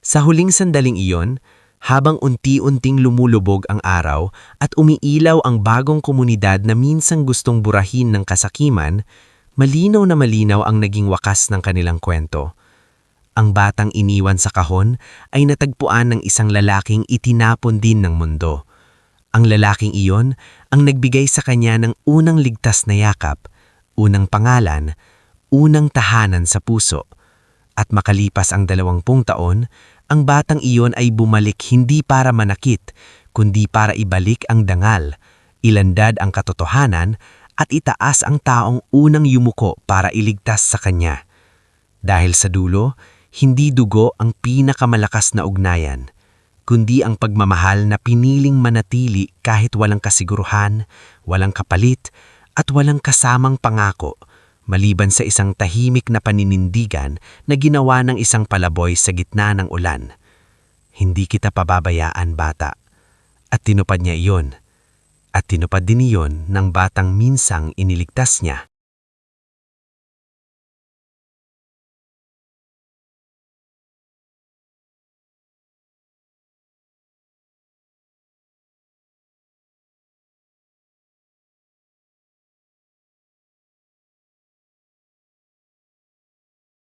Sa huling sandaling iyon, habang unti-unting lumulubog ang araw at umiilaw ang bagong komunidad na minsang gustong burahin ng kasakiman, malinaw na malinaw ang naging wakas ng kanilang kwento. Ang batang iniwan sa kahon ay natagpuan ng isang lalaking itinapon din ng mundo. Ang lalaking iyon ang nagbigay sa kanya ng unang ligtas na yakap, unang pangalan, unang tahanan sa puso. At makalipas ang 20 taon, ang batang iyon ay bumalik hindi para manakit, kundi para ibalik ang dangal, ilandad ang katotohanan at itaas ang taong unang yumuko para iligtas sa kanya. Dahil sa dulo, hindi dugo ang pinakamalakas na ugnayan, kundi ang pagmamahal na piniling manatili kahit walang kasiguruhan, walang kapalit, at walang kasamang pangako, maliban sa isang tahimik na paninindigan na ginawa ng isang palaboy sa gitna ng ulan. Hindi kita pababayaan, bata. At tinupad niya iyon. At tinupad din iyon ng batang minsang iniligtas niya.